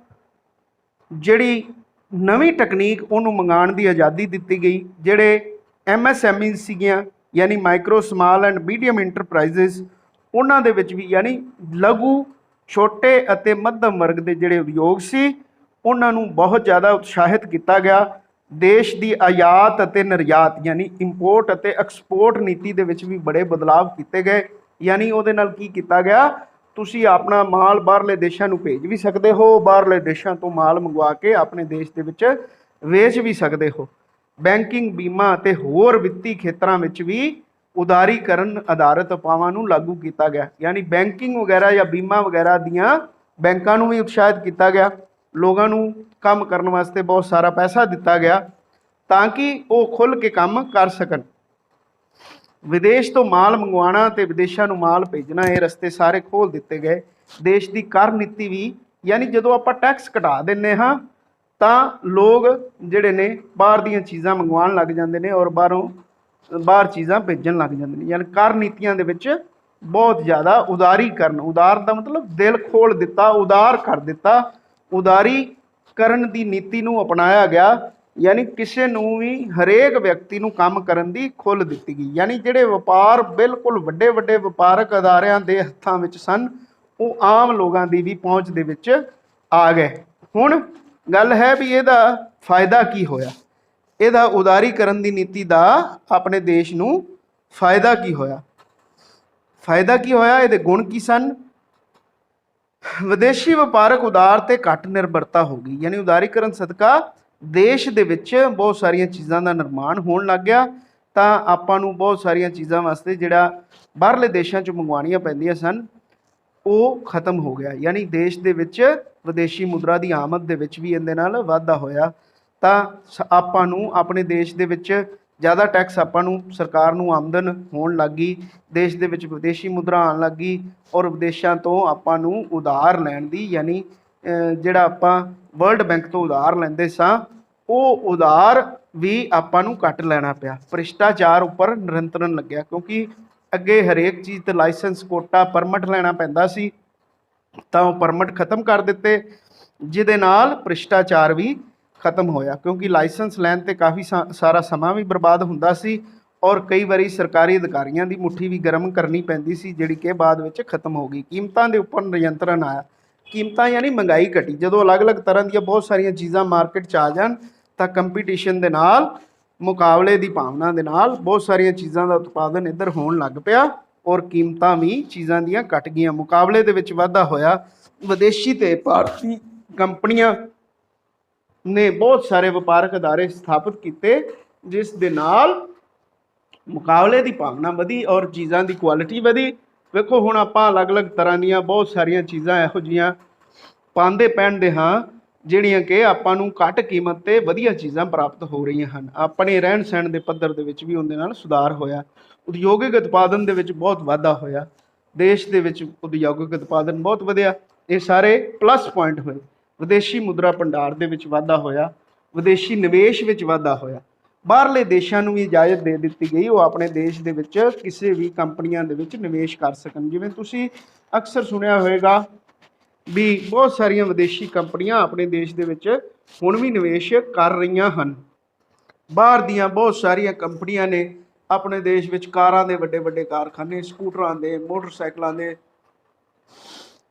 ਜਿਹੜੀ ਨਵੀਂ ਟੈਕਨੀਕ ਉਹਨੂੰ ਮੰਗਾਉਣ ਦੀ ਆਜ਼ਾਦੀ ਦਿੱਤੀ ਗਈ। ਜਿਹੜੇ MSME ਸੀਗੀਆਂ ਯਾਨੀ micro, small and medium enterprises, ਉਹਨਾਂ ਦੇ ਵਿੱਚ ਵੀ ਯਾਨੀ ਲਘੂ, ਛੋਟੇ ਅਤੇ ਮੱਧਮ ਵਰਗ ਦੇ ਜਿਹੜੇ ਉਦਯੋਗ ਸੀ ਉਹਨਾਂ ਨੂੰ ਬਹੁਤ ਜ਼ਿਆਦਾ ਉਤਸ਼ਾਹਿਤ ਕੀਤਾ ਗਿਆ। ਦੇਸ਼ ਦੀ ਆਯਾਤ ਅਤੇ ਨਿਰਯਾਤ ਯਾਨੀ ਇੰਪੋਰਟ ਅਤੇ ਐਕਸਪੋਰਟ ਨੀਤੀ ਦੇ ਵਿੱਚ ਵੀ ਬੜੇ ਬਦਲਾਵ ਕੀਤੇ ਗਏ। ਯਾਨੀ ਉਹਦੇ ਨਾਲ ਕੀ ਕੀਤਾ ਗਿਆ, ਤੁਸੀਂ ਆਪਣਾ ਮਾਲ ਬਾਹਰਲੇ ਦੇਸ਼ਾਂ ਨੂੰ ਭੇਜ ਵੀ ਸਕਦੇ ਹੋ, ਬਾਹਰਲੇ ਦੇਸ਼ਾਂ ਤੋਂ ਮਾਲ ਮੰਗਵਾ ਕੇ ਆਪਣੇ ਦੇਸ਼ ਦੇ ਵਿੱਚ ਵੇਚ ਵੀ ਸਕਦੇ ਹੋ। ਬੈਂਕਿੰਗ, ਬੀਮਾ ਅਤੇ ਹੋਰ ਵਿੱਤੀ ਖੇਤਰਾਂ ਵਿੱਚ ਵੀ ਉਦਾਰੀਕਰਨ ਆਧਾਰਿਤ ਉਪਾਵਾਂ ਨੂੰ ਲਾਗੂ ਕੀਤਾ ਗਿਆ। ਯਾਨੀ ਬੈਂਕਿੰਗ ਵਗੈਰਾ ਜਾਂ ਬੀਮਾ ਵਗੈਰਾ ਦੀਆਂ ਬੈਂਕਾਂ ਨੂੰ ਵੀ ਉਤਸ਼ਾਹਿਤ ਕੀਤਾ ਗਿਆ। ਲੋਕਾਂ ਨੂੰ ਕੰਮ ਕਰਨ ਵਾਸਤੇ ਬਹੁਤ ਸਾਰਾ ਪੈਸਾ ਦਿੱਤਾ ਗਿਆ ਤਾਂ ਕਿ ਉਹ ਖੁੱਲ੍ਹ ਕੇ ਕੰਮ ਕਰ ਸਕਣ। ਵਿਦੇਸ਼ ਤੋਂ ਮਾਲ ਮੰਗਵਾਉਣਾ ਅਤੇ ਵਿਦੇਸ਼ਾਂ ਨੂੰ ਮਾਲ ਭੇਜਣਾ, ਇਹ ਰਸਤੇ ਸਾਰੇ ਖੋਲ੍ਹ ਦਿੱਤੇ ਗਏ। ਦੇਸ਼ ਦੀ ਕਰ ਨੀਤੀ ਵੀ, ਯਾਨੀ ਜਦੋਂ ਆਪਾਂ ਟੈਕਸ ਘਟਾ ਦਿੰਦੇ ਹਾਂ ਤਾਂ ਲੋਕ ਜਿਹੜੇ ਨੇ ਬਾਹਰ ਦੀਆਂ ਚੀਜ਼ਾਂ ਮੰਗਵਾਉਣ ਲੱਗ ਜਾਂਦੇ ਨੇ ਔਰ ਬਾਹਰ ਚੀਜ਼ਾਂ ਭੇਜਣ ਲੱਗ ਜਾਂਦੇ ਨੇ। ਯਾਨੀ ਕਰ ਨੀਤੀਆਂ ਦੇ ਵਿੱਚ ਬਹੁਤ ਜ਼ਿਆਦਾ ਉਦਾਰੀਕਰਨ, ਉਦਾਰ ਦਾ ਮਤਲਬ ਦਿਲ ਖੋਲ੍ਹ ਦਿੱਤਾ, ਉਦਾਰ ਕਰ ਦਿੱਤਾ। ਉਦਾਰੀਕਰਨ ਦੀ ਨੀਤੀ ਨੂੰ ਅਪਣਾਇਆ ਗਿਆ, ਯਾਨੀ ਕਿਸੇ ਨੂੰ ਵੀ, ਹਰੇਕ ਵਿਅਕਤੀ ਨੂੰ ਕੰਮ ਕਰਨ ਦੀ ਖੁੱਲ੍ਹ ਦਿੱਤੀ ਗਈ। ਯਾਨੀ ਜਿਹੜੇ ਵਪਾਰ ਬਿਲਕੁਲ ਵੱਡੇ ਵਪਾਰਕ ਅਦਾਰਿਆਂ ਦੇ ਹੱਥਾਂ ਵਿੱਚ ਸਨ ਉਹ ਆਮ ਲੋਕਾਂ ਦੀ ਵੀ ਪਹੁੰਚ ਦੇ ਵਿੱਚ ਆ ਗਏ। ਹੁਣ ਗੱਲ ਹੈ ਵੀ ਇਹਦਾ ਫਾਇਦਾ ਕੀ ਹੋਇਆ। ਇਹਦਾ ਉਦਾਰੀਕਰਨ ਦੀ ਨੀਤੀ ਦਾ ਆਪਣੇ ਦੇਸ਼ ਨੂੰ फायदा की होया? फायदा की होया, ਇਹਦੇ गुण की सन? ਵਿਦੇਸ਼ੀ ਵਪਾਰਕ ਉਦਾਰ ਤੇ ਘੱਟ ਨਿਰਭਰਤਾ ਹੋ ਗਈ, ਯਾਨੀ ਉਦਾਰੀਕਰਨ ਸਦਕਾ ਦੇਸ਼ ਦੇ ਵਿੱਚ ਬਹੁਤ ਸਾਰੀਆਂ ਚੀਜ਼ਾਂ ਦਾ ਨਿਰਮਾਣ ਹੋਣ ਲੱਗ ਗਿਆ। ਤਾਂ ਆਪਾਂ ਨੂੰ ਬਹੁਤ ਸਾਰੀਆਂ ਚੀਜ਼ਾਂ ਵਾਸਤੇ ਜਿਹੜਾ ਬਾਹਰਲੇ ਦੇਸ਼ਾਂ 'ਚ ਮੰਗਵਾਉਣੀਆਂ ਪੈਂਦੀਆਂ ਸਨ ਉਹ ਖਤਮ ਹੋ ਗਿਆ, ਯਾਨੀ ਦੇਸ਼ ਦੇ ਵਿੱਚ ਵਿਦੇਸ਼ੀ ਮੁਦਰਾ ਦੀ ਆਮਦ ਦੇ ਵਿੱਚ ਵੀ ਇਹਦੇ ਨਾਲ ਵਾਧਾ ਹੋਇਆ। ਤਾਂ ਆਪਾਂ ਨੂੰ ਆਪਣੇ ਦੇਸ਼ ਦੇ ਵਿੱਚ ज़्यादा टैक्स ਆਪਾਂ ਨੂੰ ਸਰਕਾਰ ਨੂੰ ਆਮਦਨ ਹੋਣ ਲੱਗ ਗਈ, ਦੇਸ਼ ਦੇ ਵਿੱਚ ਵਿਦੇਸ਼ੀ ਮੁਦਰਾ ਆਉਣ ਲੱਗ ਗਈ ਔਰ ਵਿਦੇਸ਼ਾਂ ਤੋਂ ਆਪਾਂ ਨੂੰ ਉਧਾਰ ਲੈਣ ਦੀ, ਯਾਨੀ ਜਿਹੜਾ ਆਪਾਂ ਵਰਲਡ ਬੈਂਕ ਤੋਂ ਉਧਾਰ ਲੈਂਦੇ ਸਾਂ ਉਹ ਉਧਾਰ ਵੀ ਆਪਾਂ ਨੂੰ ਘੱਟ ਲੈਣਾ ਪਿਆ। ਭ੍ਰਿਸ਼ਟਾਚਾਰ ਉੱਪਰ ਨਿਰੰਤਰਨ ਲੱਗਿਆ, ਕਿਉਂਕਿ ਅੱਗੇ ਹਰੇਕ ਚੀਜ਼ ਤੇ ਲਾਇਸੈਂਸ, ਕੋਟਾ, ਪਰਮਿਟ ਲੈਣਾ ਪੈਂਦਾ ਸੀ, ਤਾਂ ਉਹ ਪਰਮਿਟ ਖਤਮ ਕਰ ਦਿੱਤੇ, ਜਿਹਦੇ ਨਾਲ ਭ੍ਰਿਸ਼ਟਾਚਾਰ ਵੀ ਖਤਮ ਹੋਇਆ। ਕਿਉਂਕਿ ਲਾਇਸੈਂਸ ਲੈਣ 'ਤੇ ਕਾਫੀ ਸਾਰਾ ਸਮਾਂ ਵੀ ਬਰਬਾਦ ਹੁੰਦਾ ਸੀ ਔਰ ਕਈ ਵਾਰੀ ਸਰਕਾਰੀ ਅਧਿਕਾਰੀਆਂ ਦੀ ਮੁੱਠੀ ਵੀ ਗਰਮ ਕਰਨੀ ਪੈਂਦੀ ਸੀ, ਜਿਹੜੀ ਕਿ ਬਾਅਦ ਵਿੱਚ ਖਤਮ ਹੋ ਗਈ। ਕੀਮਤਾਂ ਦੇ ਉੱਪਰ ਨਿਯੰਤਰਣ ਆਇਆ। ਕੀਮਤਾਂ ਯਾਨੀ ਮਹਿੰਗਾਈ ਘਟੀ। ਜਦੋਂ ਅਲੱਗ-ਅਲੱਗ ਤਰ੍ਹਾਂ ਦੀਆਂ ਬਹੁਤ ਸਾਰੀਆਂ ਚੀਜ਼ਾਂ ਮਾਰਕੀਟ 'ਚ ਆ ਜਾਣ ਤਾਂ ਕੰਪੀਟੀਸ਼ਨ ਦੇ ਨਾਲ, ਮੁਕਾਬਲੇ ਦੀ ਭਾਵਨਾ ਦੇ ਨਾਲ ਬਹੁਤ ਸਾਰੀਆਂ ਚੀਜ਼ਾਂ ਦਾ ਉਤਪਾਦਨ ਇੱਧਰ ਹੋਣ ਲੱਗ ਪਿਆ ਔਰ ਕੀਮਤਾਂ ਵੀ ਚੀਜ਼ਾਂ ਦੀਆਂ ਘਟ ਗਈਆਂ। ਮੁਕਾਬਲੇ ਦੇ ਵਿੱਚ ਵਾਧਾ ਹੋਇਆ। ਵਿਦੇਸ਼ੀ ਤੇ ਭਾਰਤੀ ਕੰਪਨੀਆਂ ਨੇ ਬਹੁਤ ਸਾਰੇ ਵਪਾਰਕ ਅਦਾਰੇ ਸਥਾਪਿਤ ਕੀਤੇ, ਜਿਸ ਦੇ ਨਾਲ ਮੁਕਾਬਲੇ ਦੀ ਭਾਵਨਾ ਵਧੀ ਔਰ ਚੀਜ਼ਾਂ ਦੀ ਕੁਆਲਿਟੀ ਵਧੀ। ਵੇਖੋ ਹੁਣ ਆਪਾਂ ਅਲੱਗ-ਅਲੱਗ ਤਰ੍ਹਾਂ ਦੀਆਂ ਬਹੁਤ ਸਾਰੀਆਂ ਚੀਜ਼ਾਂ ਇਹੋ ਜਿਹੀਆਂ ਪਾਉਂਦੇ ਪਹਿਨਦੇ ਹਾਂ ਜਿਹੜੀਆਂ ਕਿ ਆਪਾਂ ਨੂੰ ਘੱਟ ਕੀਮਤ 'ਤੇ ਵਧੀਆ ਚੀਜ਼ਾਂ ਪ੍ਰਾਪਤ ਹੋ ਰਹੀਆਂ ਹਨ। ਆਪਣੇ ਰਹਿਣ ਸਹਿਣ ਦੇ ਪੱਧਰ ਦੇ ਵਿੱਚ ਵੀ ਉਹਦੇ ਨਾਲ ਸੁਧਾਰ ਹੋਇਆ। ਉਦਯੋਗਿਕ ਉਤਪਾਦਨ ਦੇ ਵਿੱਚ ਬਹੁਤ ਵਾਧਾ ਹੋਇਆ। ਦੇਸ਼ ਦੇ ਵਿੱਚ ਉਦਯੋਗਿਕ ਉਤਪਾਦਨ ਬਹੁਤ ਵਧਿਆ। ਇਹ ਸਾਰੇ ਪਲੱਸ ਪੁਆਇੰਟ ਹੋਏ। ਵਿਦੇਸ਼ੀ ਮੁਦਰਾ ਭੰਡਾਰ ਦੇ ਵਿੱਚ ਵਾਧਾ ਹੋਇਆ। ਵਿਦੇਸ਼ੀ ਨਿਵੇਸ਼ ਵਿੱਚ ਵਾਧਾ ਹੋਇਆ। ਬਾਹਰਲੇ ਦੇਸ਼ਾਂ ਨੂੰ ਵੀ ਇਜਾਜ਼ਤ ਦੇ ਦਿੱਤੀ ਗਈ ਉਹ ਆਪਣੇ ਦੇਸ਼ ਦੇ ਵਿੱਚ ਕਿਸੇ ਵੀ ਕੰਪਨੀਆਂ ਦੇ ਵਿੱਚ ਨਿਵੇਸ਼ ਕਰ ਸਕਣ। ਜਿਵੇਂ ਤੁਸੀਂ ਅਕਸਰ ਸੁਣਿਆ ਹੋਵੇਗਾ ਵੀ ਬਹੁਤ ਸਾਰੀਆਂ ਵਿਦੇਸ਼ੀ ਕੰਪਨੀਆਂ ਆਪਣੇ ਦੇਸ਼ ਦੇ ਵਿੱਚ ਹੁਣ ਵੀ ਨਿਵੇਸ਼ ਕਰ ਰਹੀਆਂ ਹਨ। ਬਾਹਰ ਦੀਆਂ ਬਹੁਤ ਸਾਰੀਆਂ ਕੰਪਨੀਆਂ ਨੇ ਆਪਣੇ ਦੇਸ਼ ਵਿੱਚ ਕਾਰਾਂ ਦੇ ਵੱਡੇ ਵੱਡੇ ਕਾਰਖਾਨੇ, ਸਕੂਟਰਾਂ ਦੇ, ਮੋਟਰਸਾਈਕਲਾਂ ਦੇ,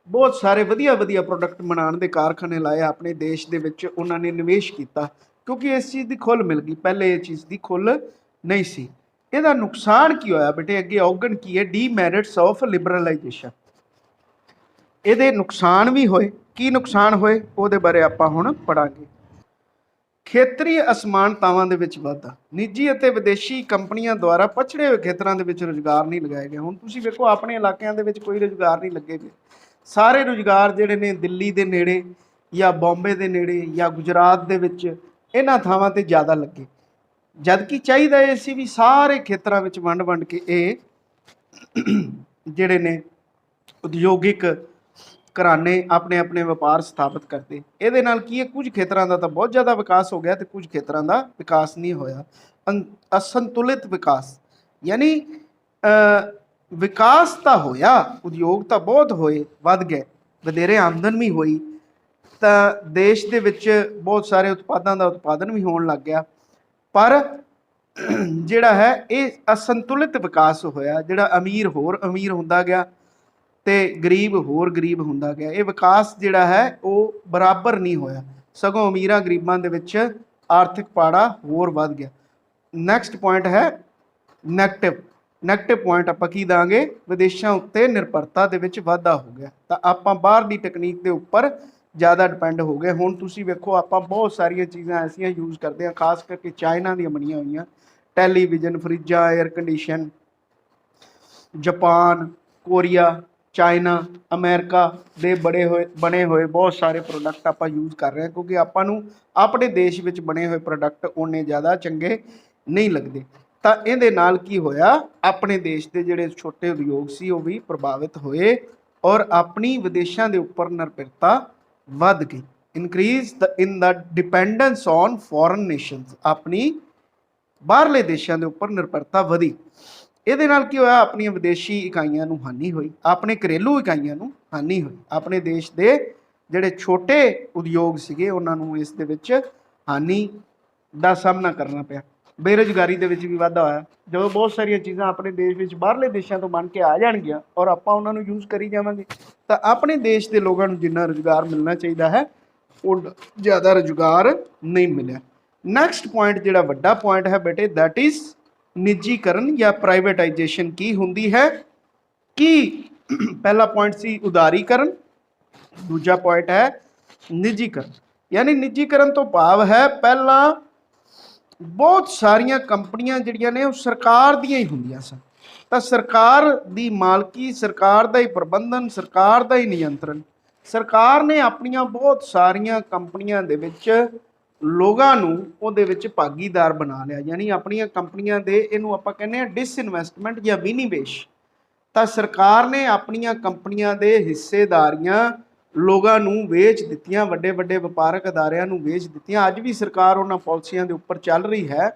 ਬਹੁਤ ਸਾਰੇ ਵਧੀਆ ਵਧੀਆ ਪ੍ਰੋਡਕਟ ਬਣਾਉਣ ਦੇ ਕਾਰਖਾਨੇ ਲਾਏ ਆਪਣੇ ਦੇਸ਼ ਦੇ ਵਿੱਚ। ਉਹਨਾਂ ਨੇ ਨਿਵੇਸ਼ ਕੀਤਾ ਕਿਉਂਕਿ ਇਸ ਚੀਜ਼ ਦੀ ਖੁੱਲ੍ਹ ਮਿਲ ਗਈ। ਪਹਿਲੇ ਇਹ ਚੀਜ਼ ਦੀ ਖੁੱਲ੍ਹ ਨਹੀਂ ਸੀ। ਇਹਦਾ ਨੁਕਸਾਨ ਕੀ ਹੋਇਆ ਬੇਟੇ? ਅੱਗੇ ਔਗਣ ਕੀ ਹੈ? Demerits of liberalization. ਇਹਦੇ ਨੁਕਸਾਨ ਵੀ ਹੋਏ। ਕੀ ਨੁਕਸਾਨ ਹੋਏ ਉਹਦੇ ਬਾਰੇ ਆਪਾਂ ਹੁਣ ਪੜਾਂਗੇ। ਖੇਤਰੀ ਅਸਮਾਨਤਾਵਾਂ ਦੇ ਵਿੱਚ ਵਾਧਾ। ਨਿੱਜੀ ਅਤੇ ਵਿਦੇਸ਼ੀ ਕੰਪਨੀਆਂ ਦੁਆਰਾ ਪਛੜੇ ਹੋਏ ਖੇਤਰਾਂ ਦੇ ਵਿੱਚ ਰੁਜ਼ਗਾਰ ਨਹੀਂ ਲਗਾਏ ਗਏ। ਹੁਣ ਤੁਸੀਂ ਵੇਖੋ ਆਪਣੇ ਇਲਾਕਿਆਂ ਦੇ ਵਿੱਚ ਕੋਈ ਰੁਜ਼ਗਾਰ ਨਹੀਂ ਲੱਗੇਗੇ। ਸਾਰੇ ਰੁਜ਼ਗਾਰ ਜਿਹੜੇ ਨੇ ਦਿੱਲੀ ਦੇ ਨੇੜੇ ਜਾਂ ਬੰਬੇ ਦੇ ਨੇੜੇ ਜਾਂ ਗੁਜਰਾਤ ਦੇ ਵਿੱਚ ਇਹਨਾਂ ਥਾਵਾਂ 'ਤੇ ਜ਼ਿਆਦਾ ਲੱਗੇ, ਜਦ ਕਿ ਚਾਹੀਦਾ ਇਹ ਸੀ ਵੀ ਸਾਰੇ ਖੇਤਰਾਂ ਵਿੱਚ ਵੰਡ ਵੰਡ ਕੇ ਇਹ ਜਿਹੜੇ ਨੇ ਉਦਯੋਗਿਕ ਘਰਾਣੇ ਆਪਣੇ ਆਪਣੇ ਵਪਾਰ ਸਥਾਪਿਤ ਕਰਦੇ। ਇਹਦੇ ਨਾਲ ਕੀ ਹੈ, ਕੁਝ ਖੇਤਰਾਂ ਦਾ ਤਾਂ ਬਹੁਤ ਜ਼ਿਆਦਾ ਵਿਕਾਸ ਹੋ ਗਿਆ ਤੇ ਕੁਝ ਖੇਤਰਾਂ ਦਾ ਵਿਕਾਸ ਨਹੀਂ ਹੋਇਆ। ਅਸੰਤੁਲਿਤ ਵਿਕਾਸ, ਯਾਨੀ ਵਿਕਾਸ ਤਾਂ ਹੋਇਆ, ਉਦਯੋਗ ਤਾਂ ਬਹੁਤ ਹੋਏ, ਵੱਧ ਗਏ, ਵਧੇਰੇ ਆਮਦਨ ਵੀ ਹੋਈ, ਤਾਂ ਦੇਸ਼ ਦੇ ਵਿੱਚ ਬਹੁਤ ਸਾਰੇ ਉਤਪਾਦਾਂ ਦਾ ਉਤਪਾਦਨ ਵੀ ਹੋਣ ਲੱਗ ਗਿਆ। ਪਰ ਜਿਹੜਾ ਹੈ ਇਹ ਅਸੰਤੁਲਿਤ ਵਿਕਾਸ ਹੋਇਆ। ਜਿਹੜਾ ਅਮੀਰ ਹੋਰ ਅਮੀਰ ਹੁੰਦਾ ਗਿਆ ਤੇ ਗਰੀਬ ਹੋਰ ਗਰੀਬ ਹੁੰਦਾ ਗਿਆ। ਇਹ ਵਿਕਾਸ ਜਿਹੜਾ ਹੈ ਉਹ ਬਰਾਬਰ ਨਹੀਂ ਹੋਇਆ, ਸਗੋਂ ਅਮੀਰਾਂ ਗਰੀਬਾਂ ਦੇ ਵਿੱਚ ਆਰਥਿਕ ਪਾੜਾ ਹੋਰ ਵੱਧ ਗਿਆ। ਨੈਕਸਟ ਪੁਆਇੰਟ ਹੈ ਨੈਗੇਟਿਵ ਪੁਆਇੰਟ ਆਪਾਂ ਕੀ ਦਾਂਗੇ? ਵਿਦੇਸ਼ਾਂ ਉੱਤੇ ਨਿਰਭਰਤਾ ਦੇ ਵਿੱਚ ਵਾਧਾ ਹੋ ਗਿਆ। ਤਾਂ ਆਪਾਂ ਬਾਹਰ ਦੀ ਟੈਕਨੀਕ ਦੇ ਉੱਪਰ ਜ਼ਿਆਦਾ ਡਿਪੈਂਡ ਹੋ ਗਏ। ਹੁਣ ਤੁਸੀਂ ਵੇਖੋ ਆਪਾਂ ਬਹੁਤ ਸਾਰੀਆਂ ਚੀਜ਼ਾਂ ਐਸੀਆਂ ਯੂਜ਼ ਕਰਦੇ ਹਾਂ, ਖਾਸ ਕਰਕੇ ਚਾਈਨਾ ਦੀਆਂ ਬਣੀਆਂ ਹੋਈਆਂ, ਟੈਲੀਵਿਜ਼ਨ, ਫਰਿੱਜਾਂ, air condition, Japan, Korea, China, ਅਮਰੀਕਾ ਦੇ ਬਣੇ ਹੋਏ ਬਹੁਤ ਸਾਰੇ ਪ੍ਰੋਡਕਟ ਆਪਾਂ ਯੂਜ਼ ਕਰ ਰਹੇ ਹਾਂ, ਕਿਉਂਕਿ ਆਪਾਂ ਨੂੰ ਆਪਣੇ ਦੇਸ਼ ਵਿੱਚ ਬਣੇ ਹੋਏ ਪ੍ਰੋਡਕਟ ਉਨੇ ਜ਼ਿਆਦਾ ਚੰਗੇ ਨਹੀਂ ਲੱਗਦੇ। ਤਾਂ ਇਹਦੇ ਨਾਲ ਕੀ ਹੋਇਆ, ਆਪਣੇ ਦੇਸ਼ ਦੇ ਜਿਹੜੇ ਛੋਟੇ ਉਦਯੋਗ ਸੀ ਉਹ ਵੀ ਪ੍ਰਭਾਵਿਤ ਹੋਏ ਔਰ ਆਪਣੀ ਵਿਦੇਸ਼ਾਂ ਦੇ ਉੱਪਰ ਨਿਰਭਰਤਾ ਵੱਧ ਗਈ। Increase in the dependence on foreign nations. ਆਪਣੀ ਬਾਹਰਲੇ ਦੇਸ਼ਾਂ ਦੇ ਉੱਪਰ ਨਿਰਭਰਤਾ ਵਧੀ। ਇਹਦੇ ਨਾਲ ਕੀ ਹੋਇਆ, ਆਪਣੀਆਂ ਵਿਦੇਸ਼ੀ ਇਕਾਈਆਂ ਨੂੰ ਹਾਨੀ ਹੋਈ, ਆਪਣੇ ਘਰੇਲੂ ਇਕਾਈਆਂ ਨੂੰ ਹਾਨੀ ਹੋਈ। ਆਪਣੇ ਦੇਸ਼ ਦੇ ਜਿਹੜੇ ਛੋਟੇ ਉਦਯੋਗ ਸੀਗੇ ਉਹਨਾਂ ਨੂੰ ਇਸ ਦੇ ਵਿੱਚ ਹਾਨੀ ਦਾ ਸਾਹਮਣਾ ਕਰਨਾ ਪਿਆ। ਬੇਰੁਜ਼ਗਾਰੀ ਦੇ ਵਿੱਚ ਵੀ ਵਾਧਾ ਹੋਇਆ। ਜਦੋਂ ਬਹੁਤ ਸਾਰੀਆਂ ਚੀਜ਼ਾਂ ਆਪਣੇ ਦੇਸ਼ ਵਿੱਚ ਬਾਹਰਲੇ ਦੇਸ਼ਾਂ ਤੋਂ ਬਣ ਕੇ ਆ ਜਾਣਗੀਆਂ ਔਰ ਆਪਾਂ ਉਹਨਾਂ ਨੂੰ ਯੂਜ਼ ਕਰੀ ਜਾਵਾਂਗੇ ਤਾਂ ਆਪਣੇ ਦੇਸ਼ ਦੇ ਲੋਕਾਂ ਨੂੰ ਜਿੰਨਾ ਰੁਜ਼ਗਾਰ ਮਿਲਣਾ ਚਾਹੀਦਾ ਹੈ ਉਹ ਜ਼ਿਆਦਾ ਰੁਜ਼ਗਾਰ ਨਹੀਂ ਮਿਲਿਆ। ਨੈਕਸਟ ਪੁਆਇੰਟ ਜਿਹੜਾ ਵੱਡਾ ਪੁਆਇੰਟ ਹੈ ਬੇਟੇ, ਦੈਟ ਇਜ਼ ਨਿੱਜੀਕਰਨ ਜਾਂ ਪ੍ਰਾਈਵੇਟਾਈਜੇਸ਼ਨ ਕੀ ਹੁੰਦੀ ਹੈ? ਕੀ ਪਹਿਲਾ ਪੁਆਇੰਟ ਸੀ ਉਦਾਰੀਕਰਨ, ਦੂਜਾ ਪੁਆਇੰਟ ਹੈ ਨਿੱਜੀਕਰਨ। ਯਾਨੀ ਨਿੱਜੀਕਰਨ ਤੋਂ ਭਾਵ ਹੈ ਪਹਿਲਾਂ ਬਹੁਤ ਸਾਰੀਆਂ ਕੰਪਨੀਆਂ ਜਿਹੜੀਆਂ ਨੇ ਉਹ ਸਰਕਾਰ ਦੀਆਂ ਹੀ ਹੁੰਦੀਆਂ ਸਨ, ਤਾਂ ਸਰਕਾਰ ਦੀ ਮਾਲਕੀ, ਸਰਕਾਰ ਦਾ ਹੀ ਪ੍ਰਬੰਧਨ, ਸਰਕਾਰ ਦਾ ਹੀ ਨਿਯੰਤਰਣ। ਸਰਕਾਰ ਨੇ ਆਪਣੀਆਂ ਬਹੁਤ ਸਾਰੀਆਂ ਕੰਪਨੀਆਂ ਦੇ ਵਿੱਚ ਲੋਕਾਂ ਨੂੰ ਉਹਦੇ ਵਿੱਚ ਭਾਗੀਦਾਰ ਬਣਾ ਲਿਆ, ਯਾਨੀ ਆਪਣੀਆਂ ਕੰਪਨੀਆਂ ਦੇ, ਇਹਨੂੰ ਆਪਾਂ ਕਹਿੰਦੇ ਆ ਡਿਸਇਨਵੈਸਟਮੈਂਟ ਜਾਂ ਵਿਨੀਵੇਸ਼। ਤਾਂ ਸਰਕਾਰ ਨੇ ਆਪਣੀਆਂ ਕੰਪਨੀਆਂ ਦੇ ਹਿੱਸੇਦਾਰੀਆਂ ਲੋਕਾਂ ਨੂੰ ਵੇਚ ਦਿੱਤੀਆਂ, ਵੱਡੇ ਵੱਡੇ ਵਪਾਰਕ ਅਦਾਰਿਆਂ ਨੂੰ ਵੇਚ ਦਿੱਤੀਆਂ। ਅੱਜ ਵੀ ਸਰਕਾਰ ਉਹਨਾਂ ਪਾਲਿਸੀਆਂ ਦੇ ਉੱਪਰ ਚੱਲ ਰਹੀ ਹੈ,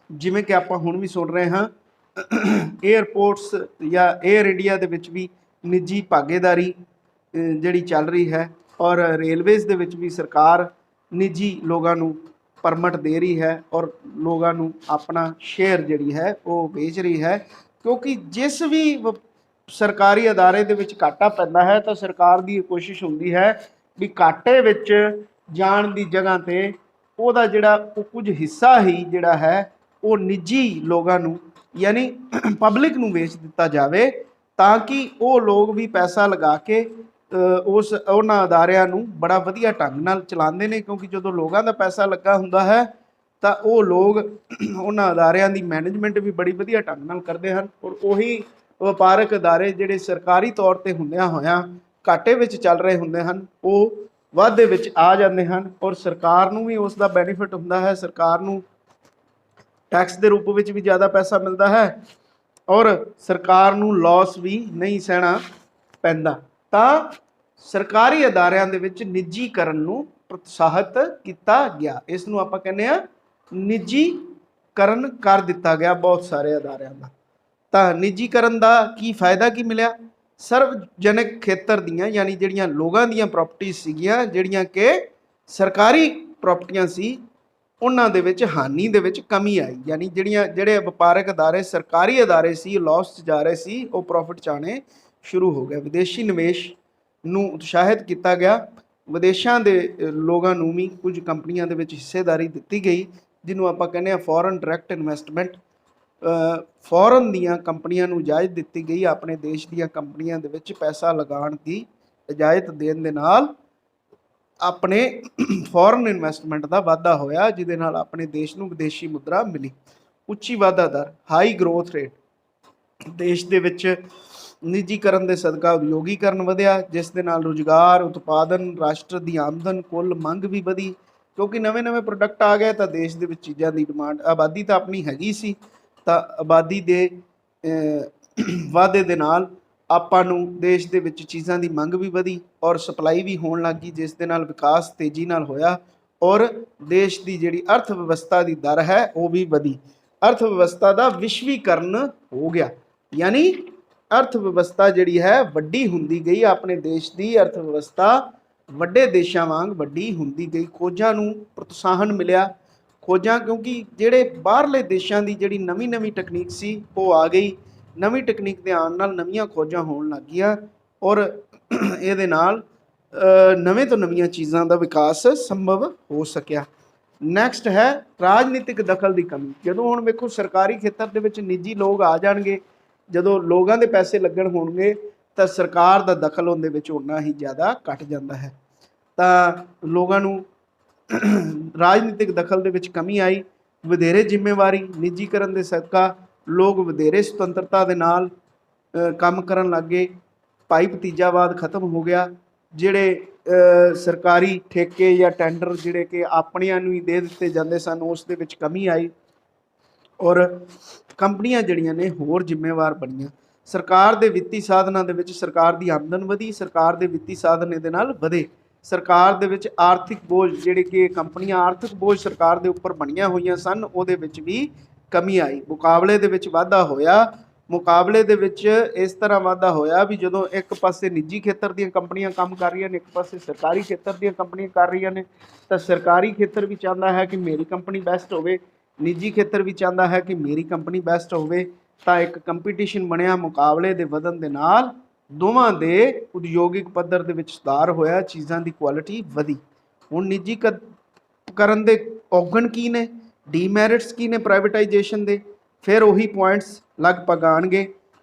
ਜਿਵੇਂ ਕਿ ਆਪਾਂ ਹੁਣ ਵੀ ਸੁਣ ਰਹੇ ਹਾਂ ਏਅਰਪੋਰਟਸ ਜਾਂ ਏਅਰ ਇੰਡੀਆ ਦੇ ਵਿੱਚ ਵੀ ਨਿੱਜੀ ਭਾਗੀਦਾਰੀ ਜਿਹੜੀ ਚੱਲ ਰਹੀ ਹੈ, ਔਰ ਰੇਲਵੇਜ਼ ਦੇ ਵਿੱਚ ਵੀ ਸਰਕਾਰ ਨਿੱਜੀ ਲੋਕਾਂ ਨੂੰ ਪਰਮਿਟ ਦੇ ਰਹੀ ਹੈ ਔਰ ਲੋਕਾਂ ਨੂੰ ਆਪਣਾ ਸ਼ੇਅਰ ਜਿਹੜੀ ਹੈ ਉਹ ਵੇਚ ਰਹੀ ਹੈ। ਕਿਉਂਕਿ ਜਿਸ ਵੀ ਸਰਕਾਰੀ ਅਦਾਰੇ ਦੇ ਵਿੱਚ ਘਾਟਾ ਪੈਂਦਾ ਹੈ ਤਾਂ ਸਰਕਾਰ ਦੀ ਇਹ ਕੋਸ਼ਿਸ਼ ਹੁੰਦੀ ਹੈ ਵੀ ਘਾਟੇ ਵਿੱਚ ਜਾਣ ਦੀ ਜਗ੍ਹਾ 'ਤੇ ਉਹਦਾ ਜਿਹੜਾ ਉਹ ਕੁਝ ਹਿੱਸਾ ਹੀ ਜਿਹੜਾ ਹੈ ਉਹ ਨਿੱਜੀ ਲੋਕਾਂ ਨੂੰ ਯਾਨੀ ਪਬਲਿਕ ਨੂੰ ਵੇਚ ਦਿੱਤਾ ਜਾਵੇ, ਤਾਂ ਕਿ ਉਹ ਲੋਕ ਵੀ ਪੈਸਾ ਲਗਾ ਕੇ ਉਹਨਾਂ ਅਦਾਰਿਆਂ ਨੂੰ ਬੜਾ ਵਧੀਆ ਢੰਗ ਨਾਲ ਚਲਾਉਂਦੇ ਨੇ। ਕਿਉਂਕਿ ਜਦੋਂ ਲੋਕਾਂ ਦਾ ਪੈਸਾ ਲੱਗਾ ਹੁੰਦਾ ਹੈ ਤਾਂ ਉਹ ਲੋਕ ਉਹਨਾਂ ਅਦਾਰਿਆਂ ਦੀ ਮੈਨੇਜਮੈਂਟ ਵੀ ਬੜੀ ਵਧੀਆ ਢੰਗ ਨਾਲ ਕਰਦੇ ਹਨ, ਔਰ ਉਹੀ ਵਪਾਰਕ ਅਦਾਰੇ ਜਿਹੜੇ ਸਰਕਾਰੀ ਤੌਰ 'ਤੇ ਹੁੰਦਿਆਂ ਹੋਇਆਂ ਘਾਟੇ ਵਿੱਚ ਚੱਲ ਰਹੇ ਹੁੰਦੇ ਹਨ, ਉਹ ਵਾਧੇ ਵਿੱਚ ਆ ਜਾਂਦੇ ਹਨ, ਔਰ ਸਰਕਾਰ ਨੂੰ ਵੀ ਉਸ ਦਾ ਬੈਨੀਫਿਟ ਹੁੰਦਾ ਹੈ। ਸਰਕਾਰ ਨੂੰ ਟੈਕਸ ਦੇ ਰੂਪ ਵਿੱਚ ਵੀ ਜ਼ਿਆਦਾ ਪੈਸਾ ਮਿਲਦਾ ਹੈ ਔਰ ਸਰਕਾਰ ਨੂੰ ਲਾਸ ਵੀ ਨਹੀਂ ਸਹਿਣਾ ਪੈਂਦਾ। ਤਾਂ ਸਰਕਾਰੀ ਅਦਾਰਿਆਂ ਦੇ ਵਿੱਚ ਨਿੱਜੀਕਰਨ ਨੂੰ ਪ੍ਰੋਤਸਾਹਿਤ ਕੀਤਾ ਗਿਆ, ਇਸ ਨੂੰ ਆਪਾਂ ਕਹਿੰਦੇ ਆ ਨਿੱਜੀਕਰਨ ਕਰ ਦਿੱਤਾ ਗਿਆ ਬਹੁਤ ਸਾਰੇ ਅਦਾਰਿਆਂ ਦਾ। ਤਾਂ ਨਿੱਜੀਕਰਨ ਦਾ ਕੀ ਫਾਇਦਾ ਕੀ ਮਿਲਿਆ? ਸਰਵਜਨਕ ਖੇਤਰ ਦੀਆਂ ਯਾਨੀ ਜਿਹੜੀਆਂ ਲੋਕਾਂ ਦੀਆਂ ਪ੍ਰਾਪਰਟੀ ਸੀਗੀਆਂ, ਜਿਹੜੀਆਂ ਕਿ ਸਰਕਾਰੀ ਪ੍ਰਾਪਰਟੀਆਂ ਸੀ, ਉਹਨਾਂ ਦੇ ਵਿੱਚ ਹਾਨੀ ਦੇ ਵਿੱਚ ਕਮੀ ਆਈ। ਯਾਨੀ ਜਿਹੜੇ ਵਪਾਰਕ ਅਦਾਰੇ ਸਰਕਾਰੀ ਅਦਾਰੇ ਸੀ ਲਾਸ 'ਚ ਜਾ ਰਹੇ ਸੀ, ਉਹ ਪ੍ਰੋਫਿਟ 'ਚ ਆਉਣੇ ਸ਼ੁਰੂ ਹੋ ਗਿਆ। ਵਿਦੇਸ਼ੀ ਨਿਵੇਸ਼ ਨੂੰ ਉਤਸ਼ਾਹਿਤ ਕੀਤਾ ਗਿਆ, ਵਿਦੇਸ਼ਾਂ ਦੇ ਲੋਕਾਂ ਨੂੰ ਵੀ ਕੁਝ ਕੰਪਨੀਆਂ ਦੇ ਵਿੱਚ ਹਿੱਸੇਦਾਰੀ ਦਿੱਤੀ ਗਈ, ਜਿਹਨੂੰ ਆਪਾਂ ਕਹਿੰਦੇ ਆ ਫੋਰਨ ਡਾਇਰੈਕਟ ਇਨਵੈਸਟਮੈਂਟ। ਫੋਰਨ ਦੀਆਂ ਕੰਪਨੀਆਂ ਨੂੰ ਇਜਾਜ਼ਤ ਦਿੱਤੀ ਗਈ ਆਪਣੇ ਦੇਸ਼ ਦੀਆਂ ਕੰਪਨੀਆਂ ਦੇ ਵਿੱਚ ਪੈਸਾ ਲਗਾਉਣ ਦੀ ਇਜਾਜ਼ਤ ਦੇਣ ਦੇ ਨਾਲ ਆਪਣੇ ਫੋਰਨ ਇਨਵੈਸਟਮੈਂਟ ਦਾ ਵਾਧਾ ਹੋਇਆ, ਜਿਹਦੇ ਨਾਲ ਆਪਣੇ ਦੇਸ਼ ਨੂੰ ਵਿਦੇਸ਼ੀ ਮੁਦਰਾ ਮਿਲੀ। ਉੱਚੀ ਵਾਧਾ ਦਰ, ਹਾਈ ਗਰੋਥ ਰੇਟ, ਦੇਸ਼ ਦੇ ਵਿੱਚ ਨਿੱਜੀਕਰਨ ਦੇ ਸਦਕਾ ਉਦਯੋਗੀਕਰਨ ਵਧਿਆ, ਜਿਸ ਦੇ ਨਾਲ ਰੁਜ਼ਗਾਰ, ਉਤਪਾਦਨ, ਰਾਸ਼ਟਰ ਦੀ ਆਮਦਨ, ਕੁੱਲ ਮੰਗ ਵੀ ਵਧੀ। ਕਿਉਂਕਿ ਨਵੇਂ ਪ੍ਰੋਡਕਟ ਆ ਗਏ ਤਾਂ ਦੇਸ਼ ਦੇ ਵਿੱਚ ਚੀਜ਼ਾਂ ਦੀ ਡਿਮਾਂਡ, ਆਬਾਦੀ ਤਾਂ ਆਪਣੀ ਹੈਗੀ ਸੀ, ਤਾਂ ਆਬਾਦੀ ਦੇ ਵਾਧੇ ਦੇ ਨਾਲ ਆਪਾਂ ਨੂੰ ਦੇਸ਼ ਦੇ ਵਿੱਚ ਚੀਜ਼ਾਂ ਦੀ ਮੰਗ ਵੀ ਵਧੀ ਔਰ ਸਪਲਾਈ ਵੀ ਹੋਣ ਲੱਗ ਗਈ, ਜਿਸ ਦੇ ਨਾਲ ਵਿਕਾਸ ਤੇਜ਼ੀ ਨਾਲ ਹੋਇਆ ਔਰ ਦੇਸ਼ ਦੀ ਜਿਹੜੀ ਅਰਥ ਵਿਵਸਥਾ ਦੀ ਦਰ ਹੈ ਉਹ ਵੀ ਵਧੀ। ਅਰਥ ਵਿਵਸਥਾ ਦਾ ਵਿਸ਼ਵੀਕਰਨ ਹੋ ਗਿਆ, ਯਾਨੀ ਅਰਥ ਵਿਵਸਥਾ ਜਿਹੜੀ ਹੈ ਵੱਡੀ ਹੁੰਦੀ ਗਈ। ਆਪਣੇ ਦੇਸ਼ ਦੀ ਅਰਥ ਵਿਵਸਥਾ ਵੱਡੇ ਦੇਸ਼ਾਂ ਵਾਂਗ ਵੱਡੀ ਹੁੰਦੀ ਗਈ। ਖੋਜਾਂ ਨੂੰ ਪ੍ਰੋਤਸਾਹਨ ਮਿਲਿਆ, ਖੋਜਾਂ, ਕਿਉਂਕਿ ਜਿਹੜੇ ਬਾਹਰਲੇ ਦੇਸ਼ਾਂ ਦੀ ਜਿਹੜੀ ਨਵੀਂ ਟੈਕਨੀਕ ਸੀ ਉਹ ਆ ਗਈ। ਨਵੀਂ ਟੈਕਨੀਕ ਦੇ ਆਉਣ ਨਾਲ ਨਵੀਆਂ ਖੋਜਾਂ ਹੋਣ ਲੱਗ ਗਈਆਂ ਔਰ ਇਹਦੇ ਨਾਲ ਨਵੇਂ ਤੋਂ ਨਵੀਆਂ ਚੀਜ਼ਾਂ ਦਾ ਵਿਕਾਸ ਸੰਭਵ ਹੋ ਸਕਿਆ। ਨੈਕਸਟ ਹੈ ਰਾਜਨੀਤਿਕ ਦਖਲ ਦੀ ਕਮੀ। ਜਦੋਂ ਹੁਣ ਵੇਖੋ ਸਰਕਾਰੀ ਖੇਤਰ ਦੇ ਵਿੱਚ ਨਿੱਜੀ ਲੋਕ ਆ ਜਾਣਗੇ, ਜਦੋਂ ਲੋਕਾਂ ਦੇ ਪੈਸੇ ਲੱਗਣ ਹੋਣਗੇ ਤਾਂ ਸਰਕਾਰ ਦਾ ਦਖਲ ਉਹਦੇ ਵਿੱਚ ਉਨਾ ਹੀ ਜ਼ਿਆਦਾ ਘਟ ਜਾਂਦਾ ਹੈ। ਤਾਂ ਲੋਕਾਂ ਨੂੰ ਰਾਜਨੀਤਿਕ ਦਖਲ ਦੇ ਵਿੱਚ ਕਮੀ ਆਈ। ਵਧੇਰੇ ਜ਼ਿੰਮੇਵਾਰੀ, ਨਿੱਜੀਕਰਨ ਦੇ ਸਦਕਾ ਲੋਕ ਵਧੇਰੇ ਸੁਤੰਤਰਤਾ ਦੇ ਨਾਲ ਕੰਮ ਕਰਨ ਲੱਗ ਗਏ। ਭਾਈ ਭਤੀਜਾਵਾਦ ਖਤਮ ਹੋ ਗਿਆ। ਜਿਹੜੇ ਸਰਕਾਰੀ ਠੇਕੇ ਜਾਂ ਟੈਂਡਰ ਜਿਹੜੇ ਕਿ ਆਪਣਿਆਂ ਨੂੰ ਹੀ ਦੇ ਦਿੱਤੇ ਜਾਂਦੇ ਸਨ, ਉਸ ਦੇ ਵਿੱਚ ਕਮੀ ਆਈ ਔਰ ਕੰਪਨੀਆਂ ਜਿਹੜੀਆਂ ਨੇ ਹੋਰ ਜ਼ਿੰਮੇਵਾਰ ਬਣੀਆਂ। ਸਰਕਾਰ ਦੇ ਵਿੱਤੀ ਸਾਧਨਾਂ ਦੇ ਵਿੱਚ ਸਰਕਾਰ ਦੀ ਆਮਦਨ ਵਧੀ, ਸਰਕਾਰ ਦੇ ਵਿੱਤੀ ਸਾਧਨ ਇਹਦੇ ਨਾਲ ਵਧੇ। ਸਰਕਾਰ ਦੇ ਵਿੱਚ ਆਰਥਿਕ ਬੋਝ, ਜਿਹੜੇ ਕਿ ਕੰਪਨੀਆਂ ਆਰਥਿਕ ਬੋਝ ਸਰਕਾਰ ਦੇ ਉੱਪਰ ਬਣੀਆਂ ਹੋਈਆਂ ਸਨ, ਉਹਦੇ ਵਿੱਚ ਵੀ ਕਮੀ ਆਈ। ਮੁਕਾਬਲੇ ਦੇ ਵਿੱਚ ਵਾਧਾ ਹੋਇਆ। ਮੁਕਾਬਲੇ ਦੇ ਵਿੱਚ ਇਸ ਤਰ੍ਹਾਂ ਵਾਧਾ ਹੋਇਆ ਵੀ ਜਦੋਂ ਇੱਕ ਪਾਸੇ ਨਿੱਜੀ ਖੇਤਰ ਦੀਆਂ ਕੰਪਨੀਆਂ ਕੰਮ ਕਰ ਰਹੀਆਂ ਨੇ, ਇੱਕ ਪਾਸੇ ਸਰਕਾਰੀ ਖੇਤਰ ਦੀਆਂ ਕੰਪਨੀਆਂ ਕਰ ਰਹੀਆਂ ਨੇ, ਤਾਂ ਸਰਕਾਰੀ ਖੇਤਰ ਵੀ ਚਾਹੁੰਦਾ ਹੈ ਕਿ ਮੇਰੀ ਕੰਪਨੀ ਬੈਸਟ ਹੋਵੇ, ਨਿੱਜੀ ਖੇਤਰ ਵੀ ਚਾਹੁੰਦਾ ਹੈ ਕਿ ਮੇਰੀ ਕੰਪਨੀ ਬੈਸਟ ਹੋਵੇ। ਤਾਂ ਇੱਕ ਕੰਪੀਟੀਸ਼ਨ ਬਣਿਆ। ਮੁਕਾਬਲੇ ਦੇ ਵਧਣ ਦੇ ਨਾਲ ਦੋਵਾਂ ਦੇ ਉਦਯੋਗਿਕ ਪੱਧਰ ਦੇ ਵਿੱਚ ਸੁਧਾਰ ਹੋਇਆ, ਚੀਜ਼ਾਂ ਦੀ ਕੁਆਲਿਟੀ ਵਧੀ। ਹੁਣ ਨਿੱਜੀਕਰਨ ਦੇ ਔਗਣ ਕੀ ਨੇ? ਡੀਮੈਰਿਟਸ ਕੀ ਨੇ ਪ੍ਰਾਈਵੇਟਾਈਜੇਸ਼ਨ ਦੇ, ਫਿਰ ਉਹੀ ਪੁਆਇੰਟਸ ਲਗਭਗ ਆਣਗੇ।